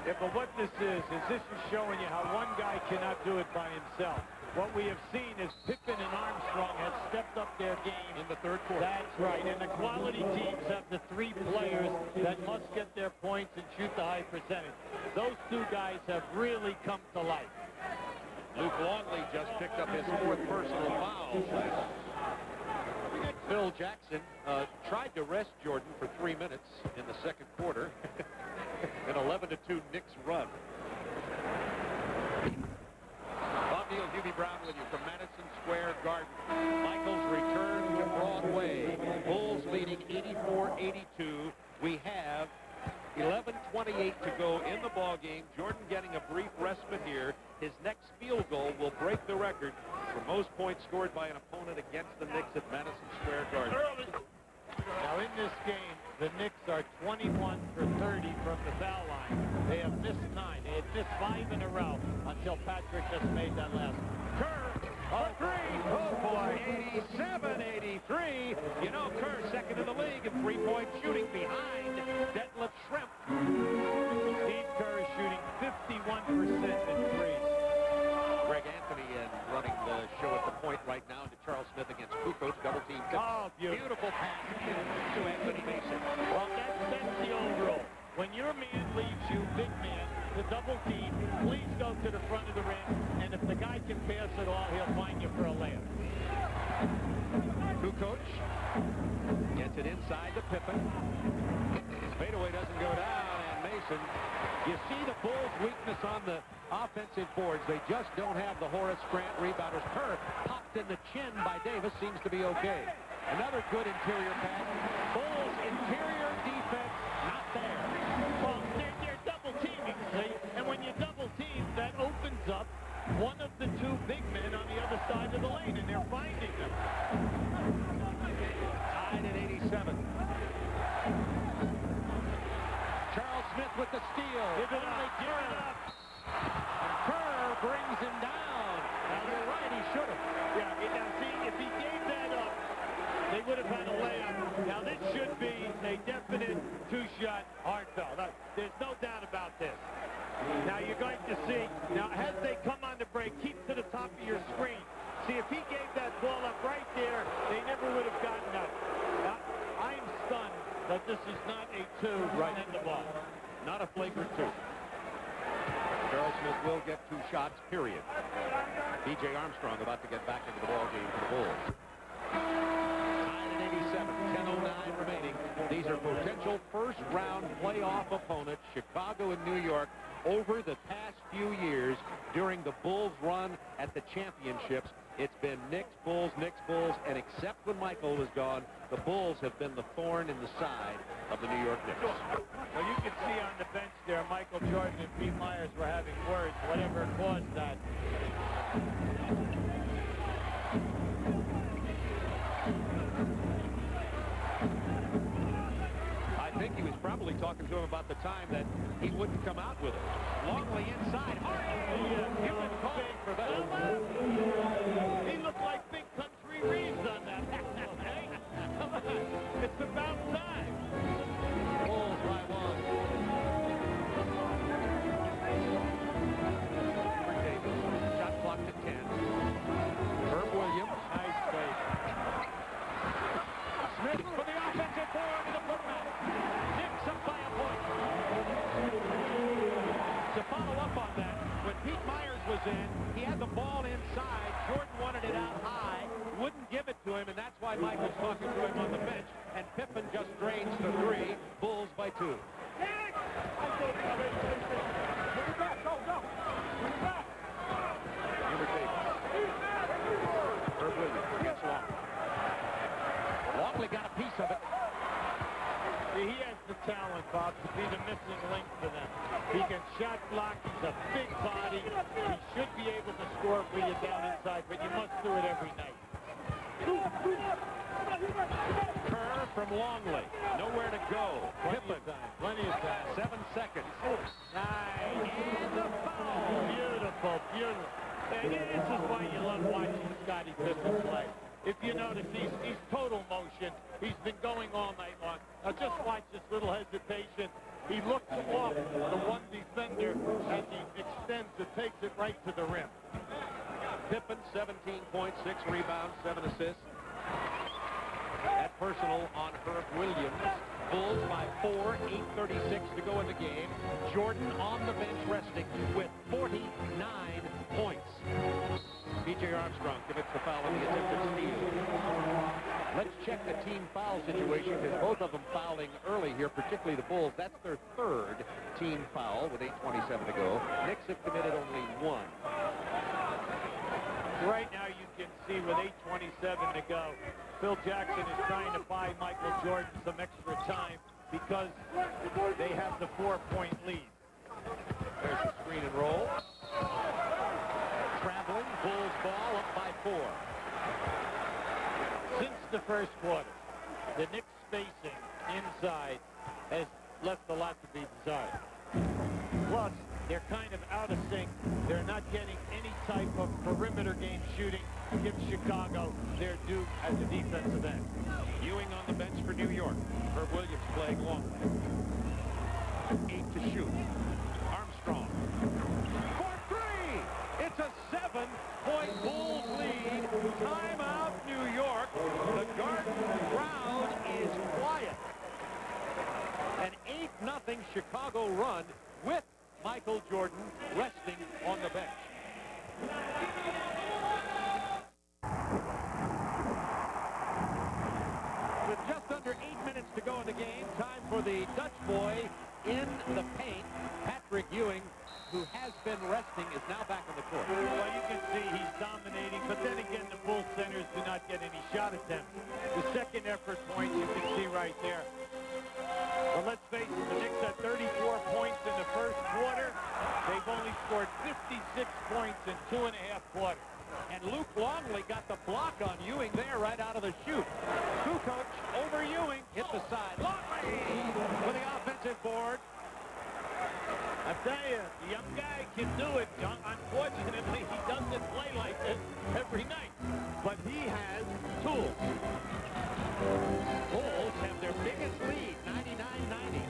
Yeah, but what this is this is showing you how one guy cannot do it by himself. What we have seen is Pippen and Armstrong have stepped up their their game. In the third quarter. That's right. And the quality teams have the three players that must get their points and shoot the high percentage. Those two guys have really come to life. Luke Longley just picked up his fourth personal foul. Phil Jackson tried to rest Jordan for 3 minutes in the second quarter. An 11-2 Knicks run. Bob Neal, Hubie Brown with you from Madison Square Garden. Michael's return to Broadway. Bulls leading 84-82. We have 11:28 to go in the ball game. Jordan getting a brief respite here. His next field goal will break the record for most points scored by an opponent against the Knicks at Madison Square Garden. Now in this game, the Knicks are 21 for 30 from the foul line. They have missed 9. They had missed 5 in a row until Patrick just made that last one. Kerr, a three. Oh boy, 87-83. You know, Kerr second in the league in three-point shooting behind Detlef Schrempf. Steve Kerr is shooting 51% in threes. Greg Anthony running the show at the point right now to Charles Smith against Kukoc. Double team. Oh, beautiful pass to Anthony Mason. Well, that's the old rule. When your man leaves you, big man, the double team, please go to the front of the rim, and if the guy can pass it all, he'll find you for a layup. Kukoc gets it inside to Pippen. Fadeaway doesn't go down, and Mason. You see the Bulls' weakness on the offensive boards. They just don't have the Horace Grant rebounders. Kerr popped in the chin by Davis, seems to be okay. Another good interior pass. Bulls' interior defense not there. Well, they're double teaming, see? And when you double team, that opens up one of the two big men on the other side of the lane, and they're finding them. Tied at 87. Charles Smith with the steal. Give it up. Kerr brings him down. Now, you're right, he should have. Yeah, now see, if he gave that up, they would have had a layup. Now, this should be a definite two-shot hard foul. There's no doubt about this. Now, you're going to see, now, as they come on the break, keep to the top of your screen. See, if he gave that ball up right there, they never would have gotten up. Now, I'm stunned that this is not a two right in the ball. Not a flagrant two. Charles Smith will get 2 shots, period. B.J. Armstrong about to get back into the ball game for the Bulls. Tied at 87, 10:09 remaining. These are potential first-round playoff opponents, Chicago and New York, over the past few years during the Bulls' run at the championships. It's been Knicks, Bulls, and except when Michael was gone, the Bulls have been the thorn in the side of the New York Knicks. Well, you can see on the bench there, Michael Jordan and Pete Myers were having words, whatever caused that. I think he was probably talking to him about the time that he wouldn't come out with it. Longley inside. Harden. You would call for that. He looked like Big Country Reeves on that. Come on. It's about time. Bulls by 1. Pregame. Shot clock to 10. Herb Williams. Nice play. Smith for the offensive board to the putback. Knicks up by a point. To follow up on that, when Pete Myers was in, he had the ball inside. Jordan wanted it out high, wouldn't give it to him, and that's why Michael's talking to him on the bench. And Pippen just drains the 3. Bulls by 2. Herb Williams against Longley. Longley got a piece of it. He has the talent, Bob, to be the missing link for them. He can shot block. He's a big body. He should be able to score for you down inside, but you must do it every night. Kerr from Longley. Nowhere to go. Pippen. Plenty of time. 7 seconds. Nice. And the foul. Beautiful, beautiful. And this is why you love watching Scottie Pippen play. If you notice, he's total motion. He's been going all night long. Now just watch this little hesitation. He looks off the one defender and he extends it, takes it right to the rim. Pippen, 17 points, 6 rebounds, 7 assists. personal on Herb Williams. Bulls by 4, 8:36 to go in the game. Jordan on the bench resting with 49 points. B.J. Armstrong commits the foul on the attempted steal. Let's check the team foul situation because both of them fouling early here, particularly the Bulls. That's their third team foul with 8:27 to go. Knicks have committed only one. Right now you can see with 8:27 to go, Phil Jackson is trying to buy Michael Jordan some extra time because they have the 4-point lead. There's the screen and roll. Traveling, Bulls ball up by 4. Since the first quarter, the Knicks spacing inside has left a lot to be desired. Plus, they're kind of out of sync. They're not getting any type of perimeter game shooting to give Chicago their due as a defensive end. Ewing on the bench for New York. Herb Williams playing long. 8 to shoot. Armstrong. For 3! It's a 7-point Bulls lead. Timeout, New York. The Garden crowd is quiet. An 8-0 Chicago run with Michael Jordan resting on the bench. With just under 8 minutes to go in the game, time for the Dutch boy in the paint. Patrick Ewing, who has been resting, is now back on the court. Well, you can see he's dominating, but then again, the Bulls centers do not get any shot attempts. The second effort point you can see right there. Well, let's face it, the Knicks had 34 points in the first quarter. They've only scored 56 points in 2.5 quarters. And Luke Longley got the block on Ewing there right out of the chute. Kukoc over Ewing, hit the side. Longley for the offensive board. I tell you, the young guy can do it. Unfortunately, he doesn't play like this every night. But he has tools. Bulls have their biggest lead, 99-90.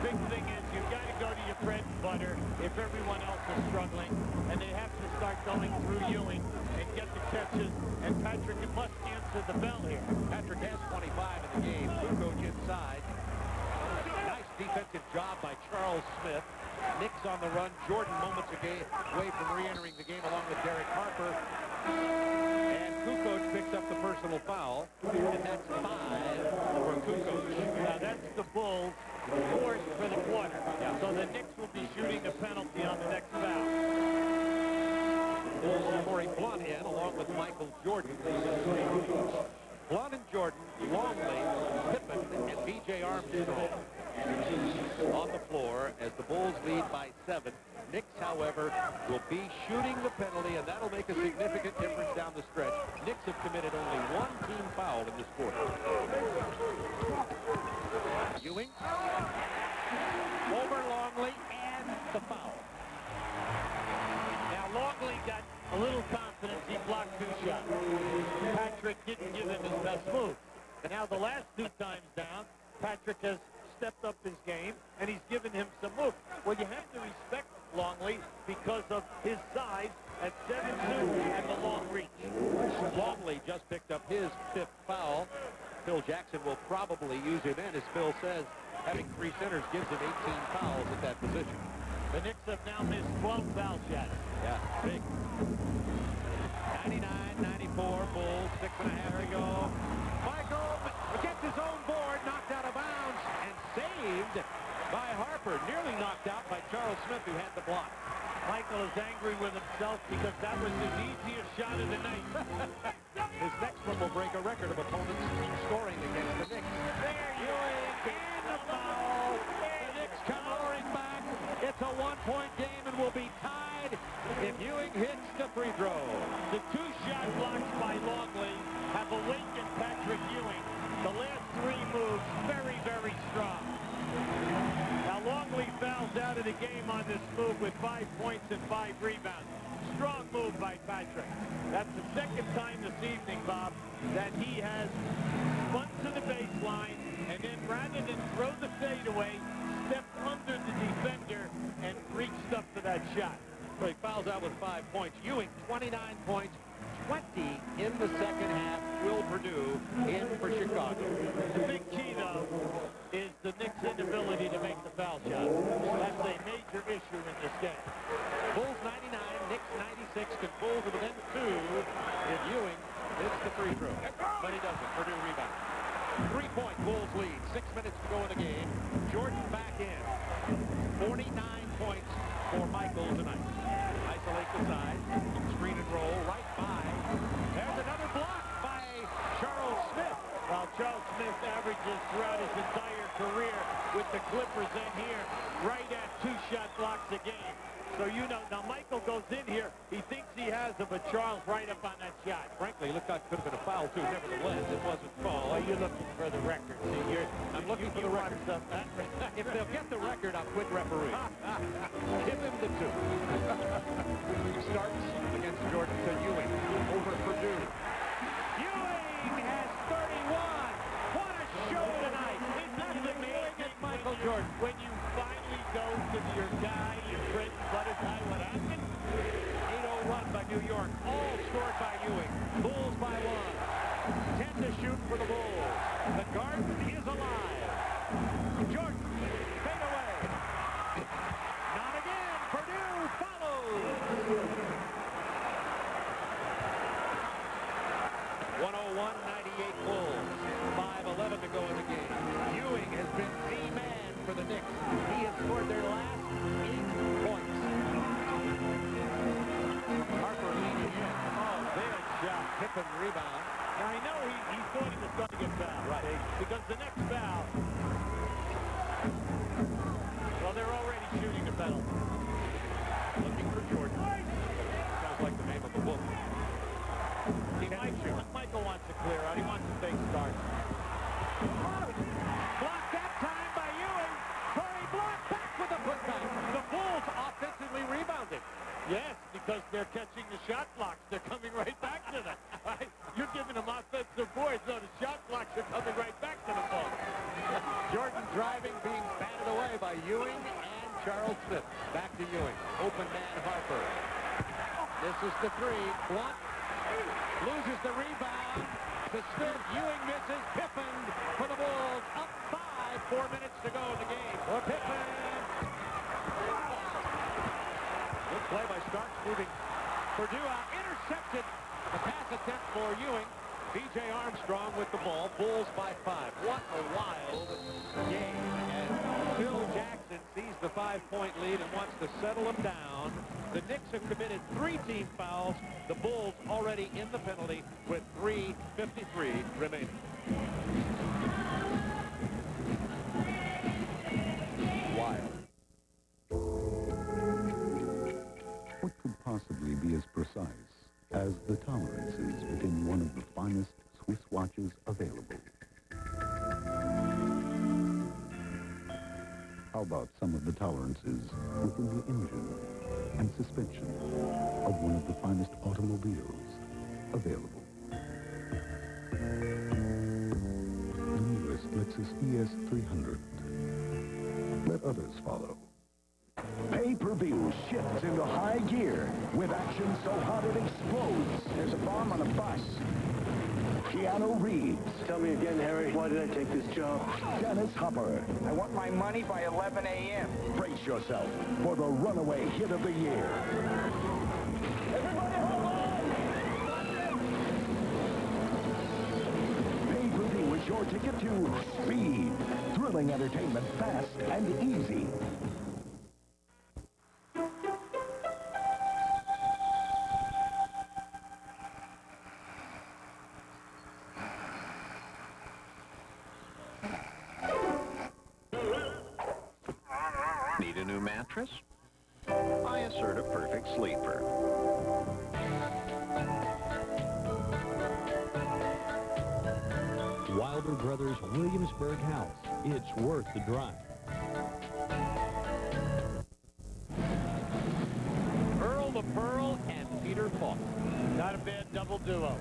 Big thing is you've got to go to your bread and butter if everyone else is struggling. And they have to start going through Ewing and get the catches. And Patrick must answer the bell here. Patrick has 25 in the game. Kukoc inside. Nice defensive job by Charles Smith. Knicks on the run. Jordan moments away from re-entering the game along with Derek Harper. And Kukoc picks up the personal foul. And that's 5 for Kukoc. Now that's the Bulls' fourth for the quarter. Yeah. So the Knicks will be shooting the penalty on the next foul. Bulls Corey Blunt in along with Michael Jordan. Blunt and Jordan, Longley, Pippen, and B.J. Armstrong on the floor as the Bulls lead by 7. Knicks, however, will be shooting the penalty, and that'll make a significant difference down the stretch. Knicks have committed only one team foul in this quarter. Ewing over Longley and the foul. Now Longley got a little confidence. He blocked 2 shots. Patrick didn't give him his best move. And now the last 2 times down, Patrick has stepped up his game, and he's given him some moves. Well, you have to respect Longley because of his size at 7'2" and the long reach. Longley just picked up his 5th foul. Phil Jackson will probably use him in, as Phil says, having 3 centers gives him 18 fouls at that position. The Knicks have now missed 12 foul shots. Yeah, big. 99-94, Bulls, 6.5 to go. Michael gets his own board, knocked out of bounds, and saved by Harper. Nearly knocked out by Charles Smith, who had the block. Michael is angry with himself because that was his easiest shot of the night. His next one will break a record of opponents scoring against the Knicks. There, Ewing, and the foul. The Knicks come roaring back. It's a 1-point game and will be tied if Ewing hits the free throw. The 2 shot blocks by Longley have awakened Patrick Ewing. The last 3 moves, very, very strong. Now Longley fouls out of the game on this move with 5 points and 5 rebounds. Strong move by Patrick. That's the second time this evening, Bob, that he has spun to the baseline and then rather than throw the fadeaway, stepped under the defender and reached up for that shot. So he fouls out with 5 points. Ewing, 29 points, 20 in the second half. Will Purdue in for Chicago. The big key, though, is the Knicks' inability to make the foul shot. That's a major issue in this game. Bulls 99, Knicks 96. Can Bulls within 2 if Ewing hits the free throw. But he doesn't. Purdue rebound. 3-point Bulls lead. 6 minutes to go in the game. Jordan back in. 49 points for Michael tonight. Isolate the side. Screen and roll right by. There's another block by Charles Smith. Well, Charles Smith averages throughout his entire career with the Clippers in here right at 2 shot blocks a game. So you know, now Michael goes in here, he thinks he has it, but Charles right up on that shot. Frankly, it looked like it could have been a foul, too. Nevertheless, it wasn't called. Oh, you're looking for the record. See, I'm looking for the record. If they'll get the record, I'll quit refereeing. Give him the 2. Starts against Jordan to Ewing over Purdue. Ewing has 31. What a show tonight. Isn't it amazing, Michael Jordan? When you finally go to your guy, your friend, brother guy, what happened? 8-0 run by New York. All scored by Ewing. Bulls by 1. 10 to shoot for the Bulls. The Garden is alive. Jordan, fade away. Not again. Purdue follows. 101-98 Bulls. 5:11 to go in the game. Ewing has been the man for the Knicks. He has scored their last 8 points. Harper leading in. Oh, there's shot. Pippen rebound. Now, I know he thought he was going to get fouled. Right. Because the next foul, well, they're already shooting the penalty. Looking for Jordan. Sounds like the name of a book. Michael wants to clear out. He wants a big start. Blocked that time by Ewing. Curry blocked back with a putback. The Bulls offensively rebounding. Yes, because they're catching the shot blocks. They're coming right back to them. You're giving them offensive boards. No, the shot blocks are coming right back to the ball. Jordan driving, being batted away by Ewing and Charles Smith. Back to Ewing. Open man Harper. This is the 3. Blocked. Loses the rebound to Smith. Ewing misses. Pippen for the Bulls. Up 5. 4 minutes to go in the game. For Pippen. Good play by Starks, moving Purdue out. Intercepted. The pass attempt for Ewing. B.J. Armstrong with the ball. Bulls by 5. What a wild game. And Phil Jackson sees the 5-point lead and wants to settle them down. The Knicks have committed 3 team fouls. The Bulls already in the penalty with 3:53 remaining. Wild. What could possibly be as precise as the tolerances within one of the finest Swiss watches available? How about some of the tolerances within the engine and suspension of one of the finest automobiles available? The newest Lexus ES300. Let others follow. Pay-per-view shifts into high gear with action so hot it explodes. There's a bomb on a bus. Keanu Reeves. Tell me again, Harry, why did I take this job? Dennis Hopper. I want my money by 11 a.m. Brace yourself for the runaway hit of the year. Everybody hold on! Pay-per-view is your ticket to speed. Thrilling entertainment fast and easy. Need a new mattress? I assert a perfect sleeper. Wilder Brothers Williamsburg House. It's worth the drive. Earl the Pearl and Peter Falk. Not a bad double duo.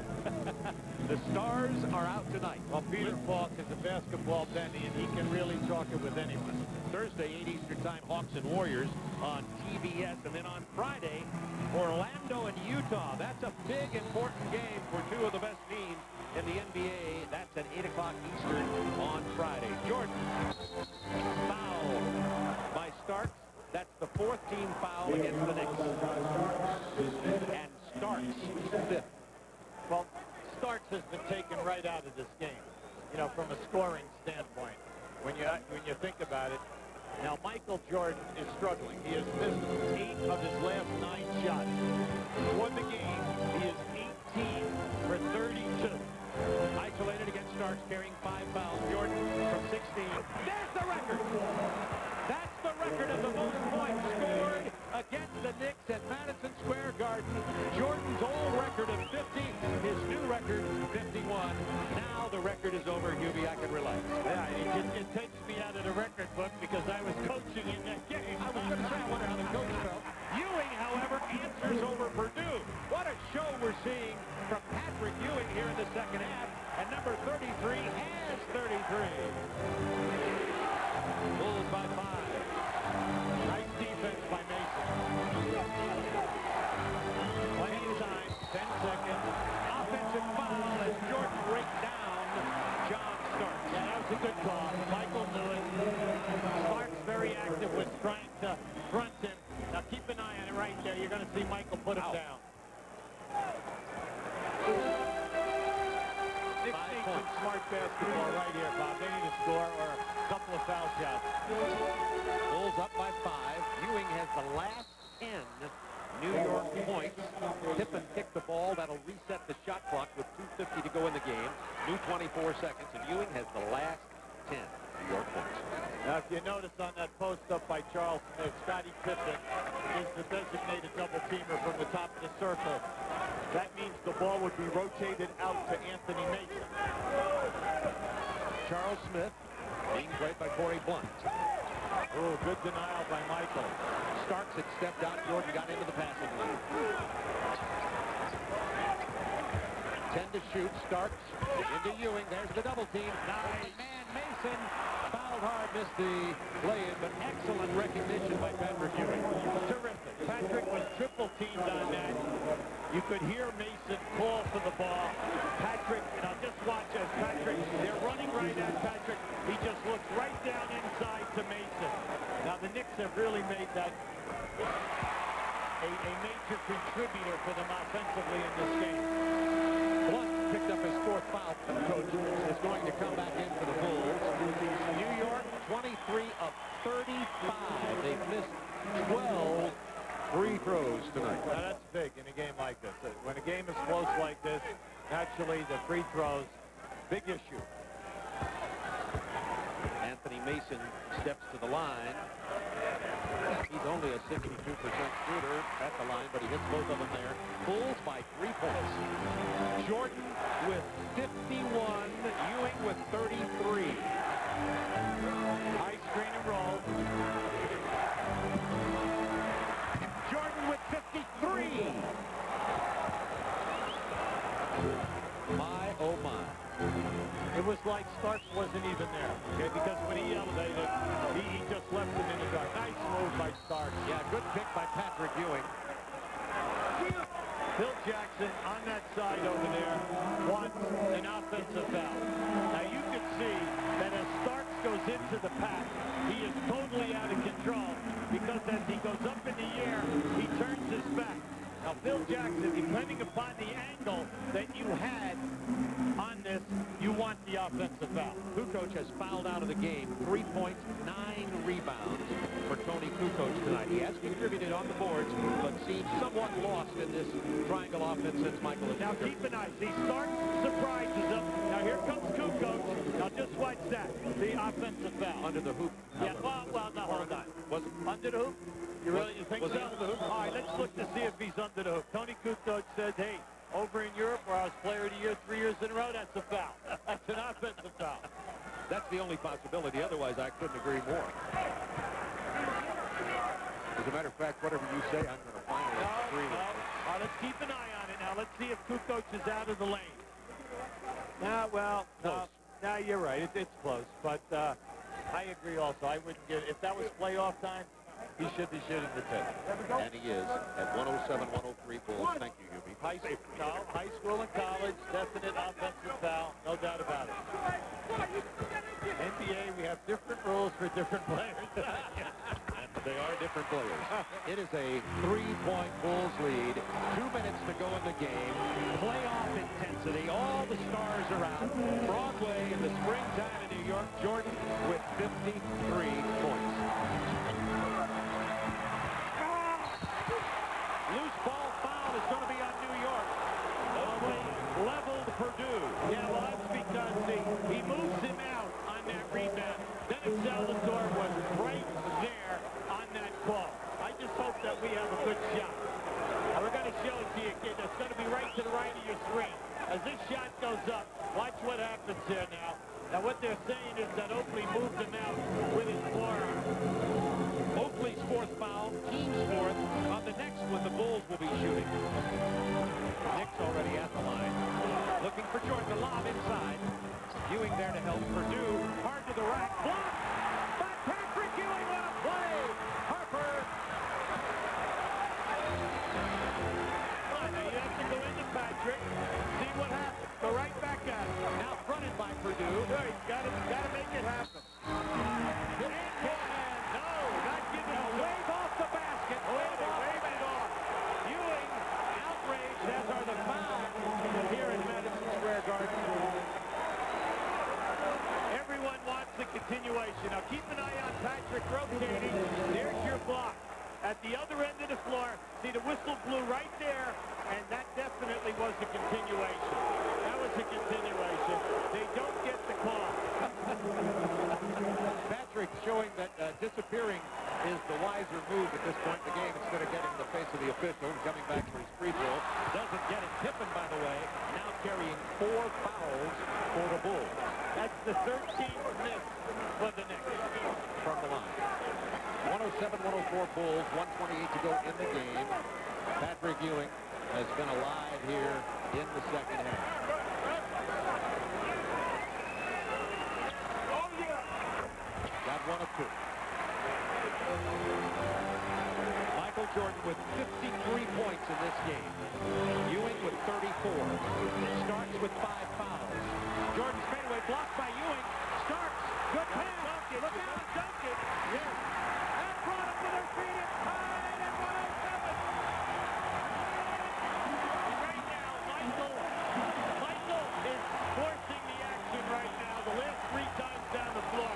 The Stars are out tonight. Well, Peter Falk is a basketball bendy, and he can really talk it with anyone. Thursday, 8 Eastern Time, Hawks and Warriors on TBS. And then on Friday, Orlando and Utah. That's a big, important game for two of the best teams in the NBA. That's at 8 o'clock Eastern on Friday. Jordan, foul by Starks. That's the fourth team foul against the Knicks. And Starks, fifth. Well, Starks has been taken right out of this game, you know, from a scoring standpoint. When you think about it, now Michael Jordan is struggling. He has missed 8 of his last 9 shots. For the game, he is 18 for 32. Isolated against Starks, carrying 5 fouls. Jordan from 16. There's the record! That's the record of the most points scored against the Knicks at Madison Square Garden. Jordan's old record of 50, his new record 51. Now the record is over, Hubie. I can relax. Yeah, it takes me out of the record book because I was coaching in that game. I was going to say, I wonder how the coach felt. Ewing, however, answers over Purdue. What a show we're seeing from Patrick Ewing here in the second half. And number 33 has 33. Bulls by 5. Nice defense by Mason. Plenty of time, 10 seconds. Offensive foul as Jordan raked down John Starks. Yeah, that was a good call. Michael knew it. Starks very active with trying to front him. Now keep an eye on it right there. You're going to see Michael put him down. Knicks need some smart basketball right here, Bob. They need to score or a couple of foul shots. Bulls up by 5. Ewing has the last 10 New York points. Pippen kicked the ball. That'll reset the shot clock with 2:50 to go in the game. New 24 seconds. And Ewing has the last 10 New York points. Now, if you notice on that post up by Charles Smith, Scottie Pippen is the designated double-teamer from the top of the circle. That means the ball would be rotated out to Anthony Mason. Charles Smith being played by Corey Blunt. Oh, good denial by Michael. Starks had stepped out. Jordan got into the passing lane. 10 to shoot. Starks into Ewing. There's the double team. Nice. Man, Mason fouled hard, missed the play-in, but excellent recognition by Patrick Ewing. Terrific. Patrick was triple teamed on that. You could hear Mason call for the ball. Patrick, now just watch as Patrick, they're running right at Patrick. He just looks right down inside to Mason. Now the Knicks have really made that a major contributor for them offensively in this game. Blunt picked up his 4th foul. The coach is going to come back in for the Bulls. New York, 23 of 35. They've missed 12 free throws tonight. Now that's big in a game like this. When a game is close like this, naturally the free throws, big issue. Anthony Mason steps to the line. He's only a 62% shooter at the line, but he hits both of them there. Bulls by 3 points. Jordan with 51, Ewing with 33. High screen and roll. Jordan with 53. My, oh my. It was like Starks wasn't even there, okay? Because when he elevated, he just left him in the dark. Nice move by Starks. Yeah, good pick by Patrick Ewing. Phil Jackson on that side over there wants an offensive foul. Now you can see that as Starks goes into the pack, he is totally out of control because as he goes up in the air, he turns his back. Now Phil Jackson, depending upon the angle that you had on this, you want the offensive foul. Kukoc has fouled out of the game. 3 points, 9 rebounds for Tony Kukoc tonight. He has contributed on the boards, but seems somewhat lost in this triangle offense since Michael has Now keep an eye. See, Starks surprises him. Now here comes Kukoc. Now just watch that. The offensive foul. under the hoop. Yeah, well, no, hold on. Was under the hoop? You think was so? he under the hoop? All right, let's look to see if he's under the hoop. Tony Kukoc says, hey, over in Europe where I was player of the year 3 years in a row, that's a foul. That's an offensive foul. That's the only possibility. Otherwise, I couldn't agree more. As a matter of fact, whatever you say, I'm going to finally agree with you. Let's keep an eye on it now. Let's see if Kukoc is out of the lane. Well, no, you're right. It's close, but I agree also. I wouldn't give, if that was playoff time, he should be shooting the 10. And he is at 107, 103 Bulls. Thank you, Yubi. High school and college, definite offensive foul, no doubt about it. NBA, we have different rules for different players. And they are different players. It is a 3-point Bulls lead. 2 minutes to go in the game. Playoff intensity. All the stars are out. Broadway in the springtime in New York. Jordan with 53 points. Loose ball foul is going to be on New York. Oakley leveled Purdue. Yeah, well, that's because he moves him out on that rebound. Dennis Salvatore was right there on that call. I just hope that we have a good shot. We're going to show it to you, kid. It's going to be right to the right of your screen. As this shot goes up, watch what happens here now. Now, what they're saying is that Oakley moved him out with his forearm. Oakley's fourth foul, team's fourth. On the next one, the Bulls will be shooting. Knicks already at the line. Looking for Jordan, the lob inside. Ewing there to help Purdue. Hard to the rack. Blocked by Patrick Ewing on a play. Harper. Come on, now you have to go into Patrick, see what happens. Go right back at him. Now fronted by Purdue. There, he's got to make it happen. No, not giving it. Wave off the basket. Wave it off. Ewing outraged, as are the fans here in Madison Square Garden. Everyone wants the continuation. Now keep an eye on Patrick rotating. There's your block. At the other end of the floor, see the whistle blew right there, and that definitely was a continuation. That was a continuation. They don't get the call. Patrick showing that disappearing is the wiser move at this point in the game instead of getting in the face of the official and coming back for his free throw. Doesn't get it. Pippen, by the way, now carrying 4 fouls for the Bulls. That's the 13th miss for the Knicks from the line. 107-104 Bulls, 128 to go in the game. Patrick Ewing has been alive here in the second half. Got 1 of 2. Michael Jordan with 53 points in this game. Ewing with 34. Starks with 5 fouls. Jordan's fadeaway blocked by Ewing. Starks, good pass. Look out, dunk it. Yes. And brought up to their feet. It's tied at 107. And right now, Michael is forcing the action right now. The last 3 times down the floor.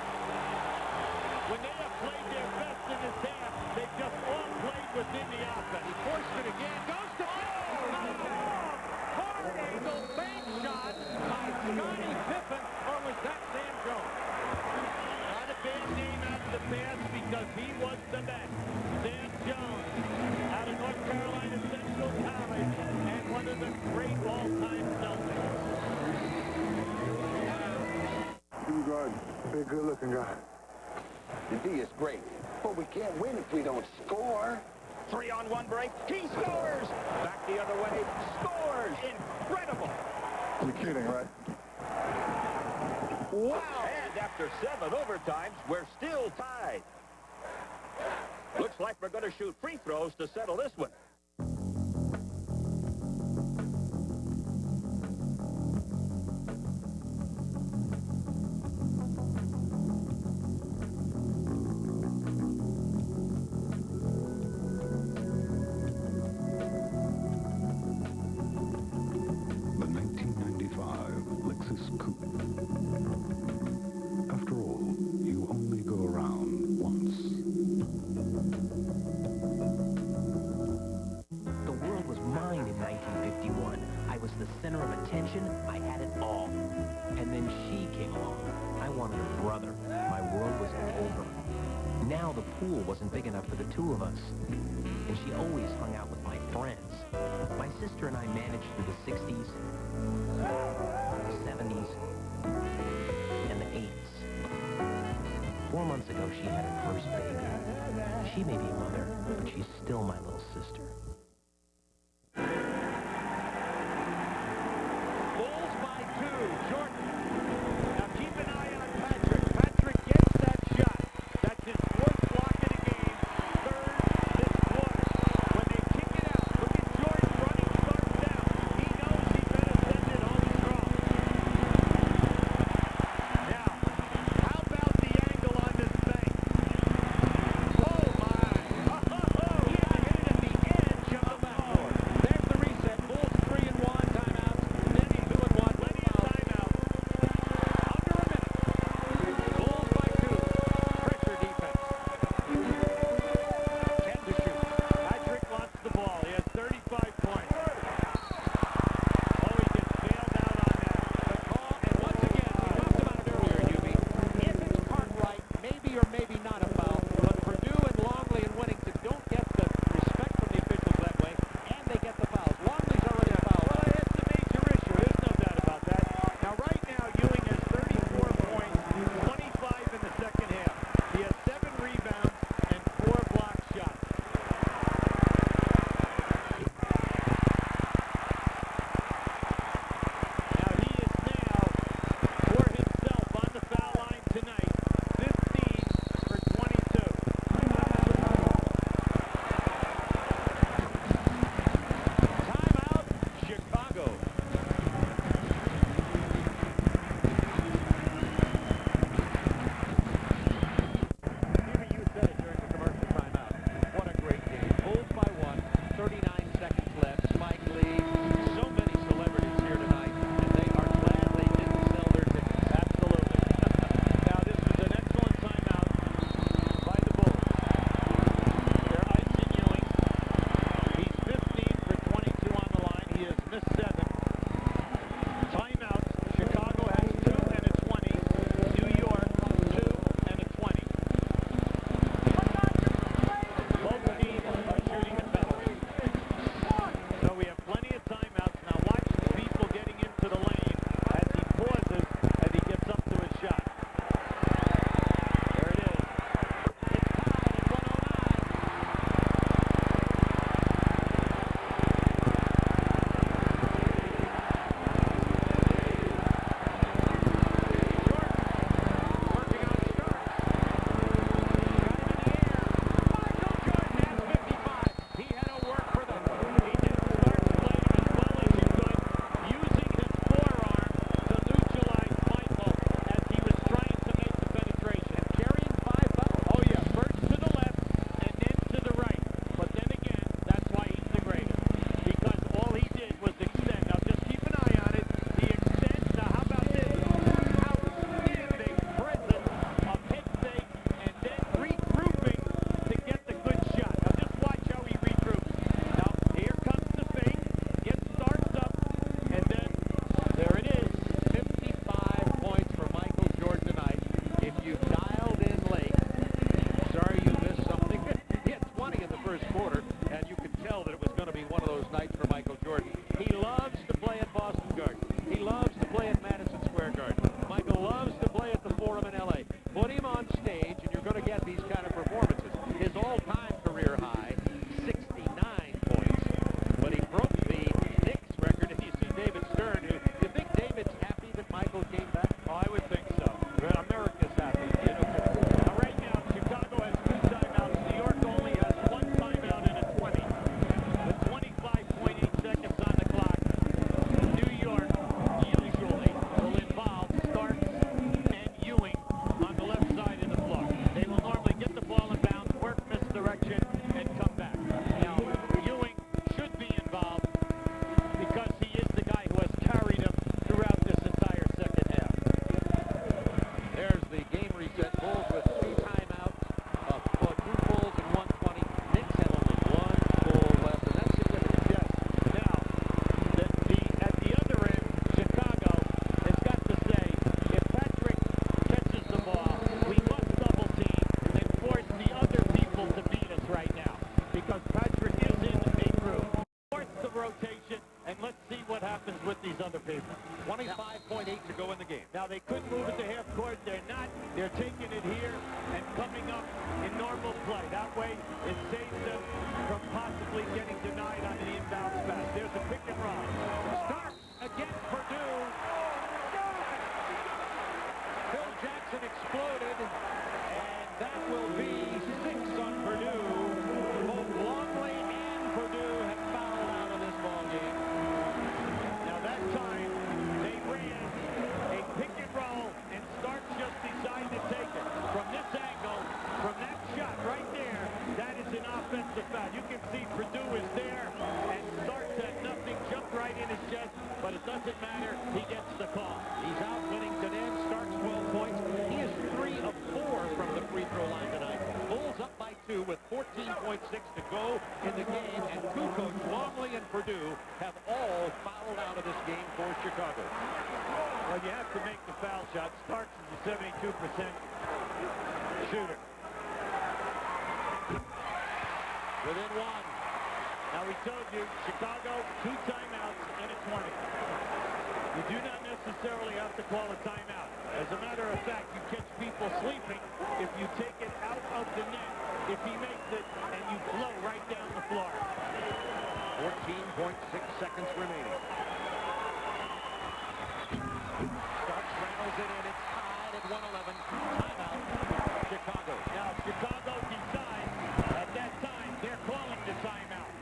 When they have played their best in this half, they've just all played within the offense. He forced it again. Goes to hard angle bank shot by Scottie Pippen, or was that Sam Jones? Not a bad name out of the pass because he was the best. Sam Jones out of North Carolina Central College and one of the great all-time Celtics. Good guard. Big, good-looking guy. The D is great, but we can't win if we don't score. 3-on-1 break. He scores! Back the other way. Scores! Incredible! You're kidding, right? Wow! And after 7 overtimes, we're still tied. Looks like we're going to shoot free throws to settle this one. The center of attention, I had it all. And then she came along. I wanted a brother. My world was over. Now the pool wasn't big enough for the 2 of us. And she always hung out with my friends. My sister and I managed through the 60s, the 70s, and the 80s. 4 months ago, she had her first baby. She may be a mother, but she's still my little sister. Now, they could move it to half court. They're not. They're taking it here and coming up in normal play. That way, it saves them from possibly getting denied on an inbound pass. There's a pick and roll. Starks against Purdue. Phil Jackson exploded, and that will be 6 on Purdue. Both Longley and Purdue have fouled out of this ball game. Now, that time, they ran a pick and roll, and Starks just decided to take it. From this angle, from that shot right there, that is an offensive foul. You can see Purdue is there, and Starks had nothing, jumped right in his chest, but it doesn't matter. He gets the call. He's out winning today. Starks 12 points. He is 3 of 4 from the free throw line tonight. Bulls up by 2 with 14.6 to go in the game, and Kukoc, Longley, and Purdue have all fouled out of this game for Chicago. Well, you have to make the foul shot. Starks is a 72% shooter. Within 1. Now, we told you, Chicago, 2 timeouts and a 20. You do not necessarily have to call a timeout. As a matter of fact, you catch people sleeping if you take it out of the net, if he makes it, and you blow right down the floor. 14.6 seconds remaining. Starks rattles it in. It's tied at 111. Timeout, Chicago. Now, Chicago decides at that time they're calling the timeout.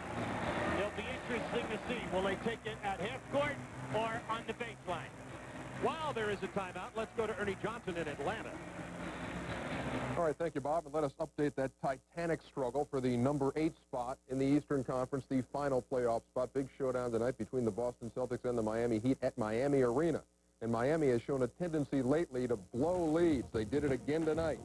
It'll be interesting to see. Will they take it at half court or on the baseline? While there is a timeout, let's go to Ernie Johnson in Atlanta. All right, thank you, Bob. And let us update that titanic struggle for the number 8 spot in the Eastern Conference, the final playoff spot. Big showdown tonight between the Boston Celtics and the Miami Heat at Miami Arena. And Miami has shown a tendency lately to blow leads. They did it again tonight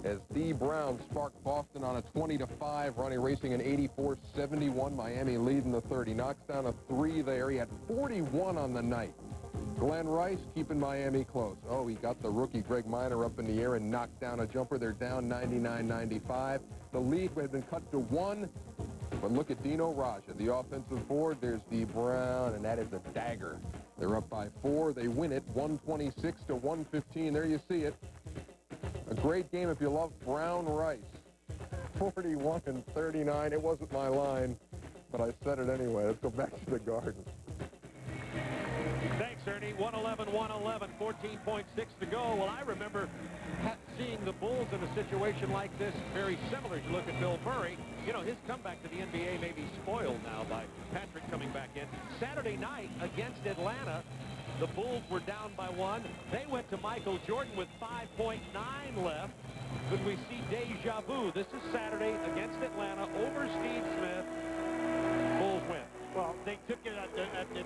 as D. Brown sparked Boston on a 20-5 run, erasing an 84-71 Miami lead in the third. He knocks down a 3 there. He had 41 on the night. Glenn Rice keeping Miami close. Oh, he got the rookie Greg Minor up in the air and knocked down a jumper. They're down 99-95. The lead had been cut to 1. But look at Dino Raja, the offensive board. There's D. Brown, and that is a dagger. They're up by 4. They win it 126-115. There you see it. A great game if you love Brown Rice. 41-39. It wasn't my line, but I said it anyway. Let's go back to the Garden. Thanks, Ernie. 111-111, 14.6 to go. Well, I remember seeing the Bulls in a situation like this, very similar. You look at Bill Murray. You know, his comeback to the NBA may be spoiled now by Patrick coming back in. Saturday night against Atlanta, the Bulls were down by 1. They went to Michael Jordan with 5.9 left. Could we see deja vu? This is Saturday against Atlanta over Steve Smith. Bulls win. Well, they took it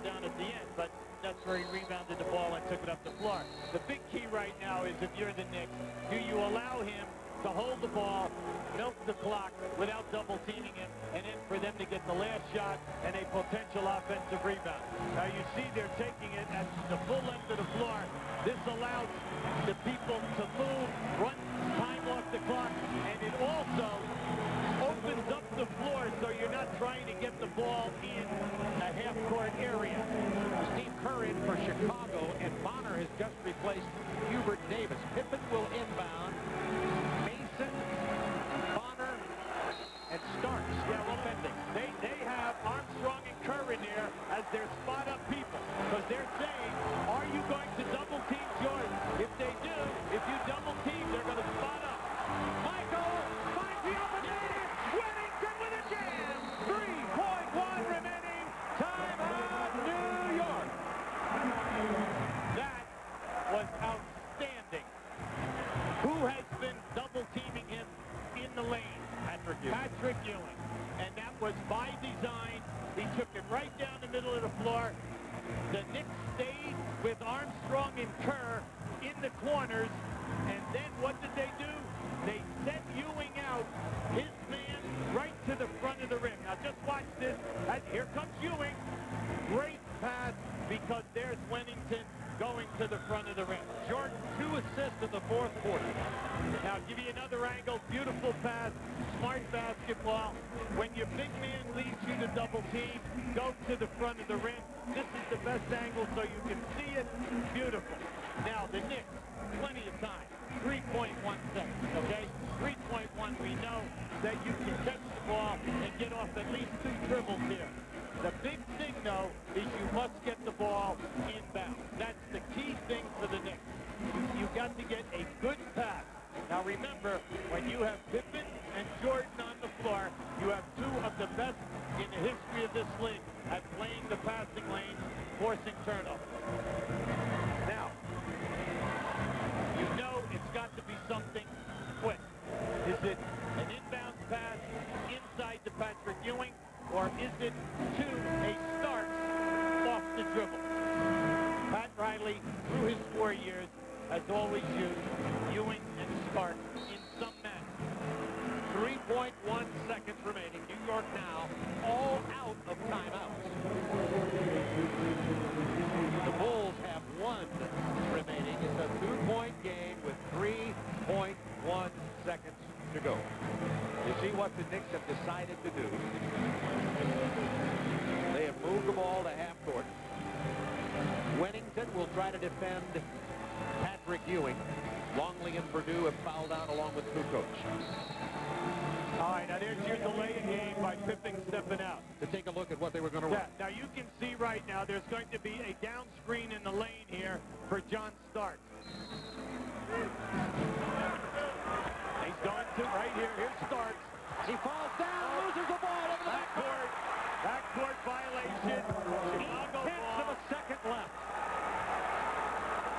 down at the end, but that's where he rebounded the ball and took it up the floor. The big key right now is if you're the Knicks, do you allow him to hold the ball, milk the clock without double-teaming him, and then for them to get the last shot and a potential offensive rebound. Now, you see they're taking it at the full length of the floor. This allows the people to move, run time off the clock, and it also opens up the floor so you're not trying to get the ball in a half-court area. Steve Kerr in for Chicago, and Bonner has just replaced Hubert Davis. Pippen will inbound. Mason, Bonner, and Starks. Yeah, well, they have Armstrong and Kerr in there as their spot-up people because they're saying, are you going to double-team Jordan? If they do, if you double-team, they're going to spot up. Michael finds the opportunity. Whittington with a jam. 3.1 remaining. Timeout, New York. That was outstanding. Who has been double-teaming him in the lane? Patrick Ewing. And that was by design. He took it right down the middle of the floor. The Knicks stayed with Armstrong and Kerr in the corners. And then what did they do? They sent Ewing out, his man, right to the front of the rim. Now just watch this. Here comes Ewing. Great pass because there's Whittington going to the front of the rim. Jordan, 2 assists in the fourth quarter. Now, I'll give you another angle. Beautiful pass. Smart basketball. When your big man leads you to double team, go to the front of the rim. This is the best angle so you can see it. Beautiful. Now, the Knicks, plenty of time. 3.1 seconds, okay? 3.1, we know that you can catch the ball and get off at least 2 dribbles here. The big thing, though, is you must get the ball inbound. That's the key thing for the Knicks. You've got to get a good pass. Now, remember, when you have Pippen and Jordan on the floor, you have 2 of the best in the history of this league at playing the passing lane, forcing turnovers. Now, you know it's got to be something quick. Is it an inbound pass inside to Patrick Ewing, or is it to a start off the dribble? Pat Riley, through his 4 years, has always used Ewing and Stark in some matches. 3.1 seconds remaining. New York now all out of timeouts. The Bulls have 1 remaining. It's a 2-point game with 3.1 seconds to go. You see what the Knicks have decided to do. They have moved the ball to half court. Wennington will try to defend Patrick Ewing. Longley and Purdue have fouled out along with Kukoc. All right, now there's your delay in game by Pippen stepping out. To take a look at what they were going to run. Now you can see right now there's going to be a down screen in the lane here for John Stark. He's going to right here. Here's Starks. He falls down, loses the ball over the backcourt. Backcourt violation. Chicago ball. Of a second left.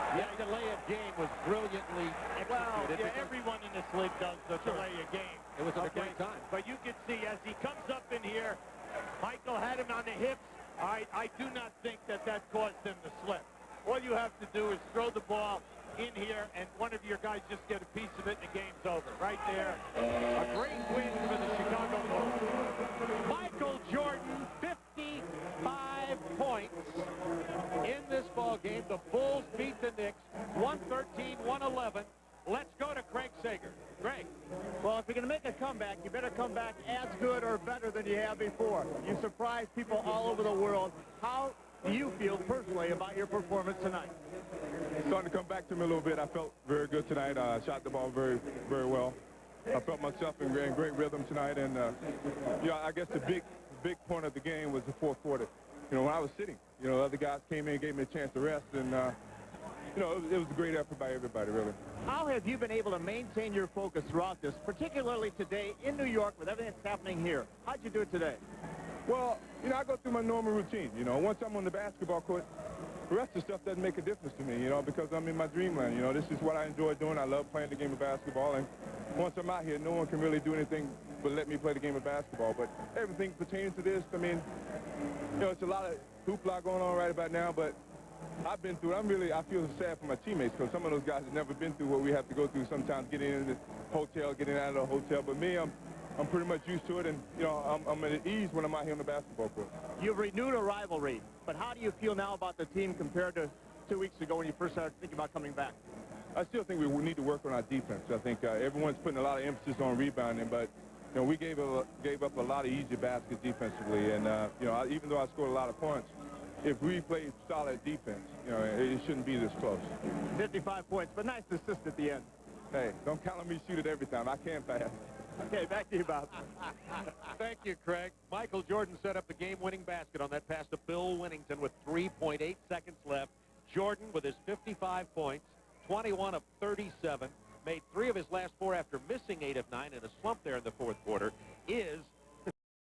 That delay of game was brilliantly executed. Well, yeah, everyone in this league does the delay of game. It was at a great time. But you can see as he comes up in here, Michael had him on the hips. I do not think that caused him to slip. All you have to do is throw the ball in here, and one of your guys just get a piece of it, and the game's over. Right there. A great win for the Chicago Bulls. Michael Jordan, 55 points in this ball game. The Bulls beat the Knicks 113-111. Let's go to Craig Sager. Craig. Well, if you're going to make a comeback, you better come back as good or better than you have before. You surprised people all over the world. How do you feel personally about your performance tonight? It's starting to come back to me a little bit. I felt very good tonight. I shot the ball very, very well. I felt myself in great rhythm tonight. And, I guess the big point of the game was the fourth quarter. When I was sitting, other guys came in and gave me a chance to rest. And, it was a great effort by everybody, really. How have you been able to maintain your focus throughout this, particularly today in New York with everything that's happening here? How'd you do it today? Well, I go through my normal routine. Once I'm on the basketball court, the rest of the stuff doesn't make a difference to me, because I'm in my dreamland. This is what I enjoy doing. I love playing the game of basketball. And once I'm out here, no one can really do anything but let me play the game of basketball. But everything pertaining to this, it's a lot of hoopla going on right about now, but I've been through it. I feel sad for my teammates because some of those guys have never been through what we have to go through sometimes, getting in the hotel, getting out of the hotel. But me, I'm pretty much used to it, and, I'm at ease when I'm out here on the basketball court. You've renewed a rivalry, but how do you feel now about the team compared to 2 weeks ago when you first started thinking about coming back? I still think we need to work on our defense. I think everyone's putting a lot of emphasis on rebounding, but, we gave up a lot of easy baskets defensively, and, even though I scored a lot of points, if we played solid defense, it shouldn't be this close. 55 points, but nice assist at the end. Hey, don't count on me to shoot it every time. I can't pass. Okay, back to you, Bob. Thank you, Craig. Michael Jordan set up the game-winning basket on that pass to Bill Wennington with 3.8 seconds left. Jordan, with his 55 points, 21 of 37, made 3 of his last 4 after missing 8 of 9 in a slump there in the fourth quarter, is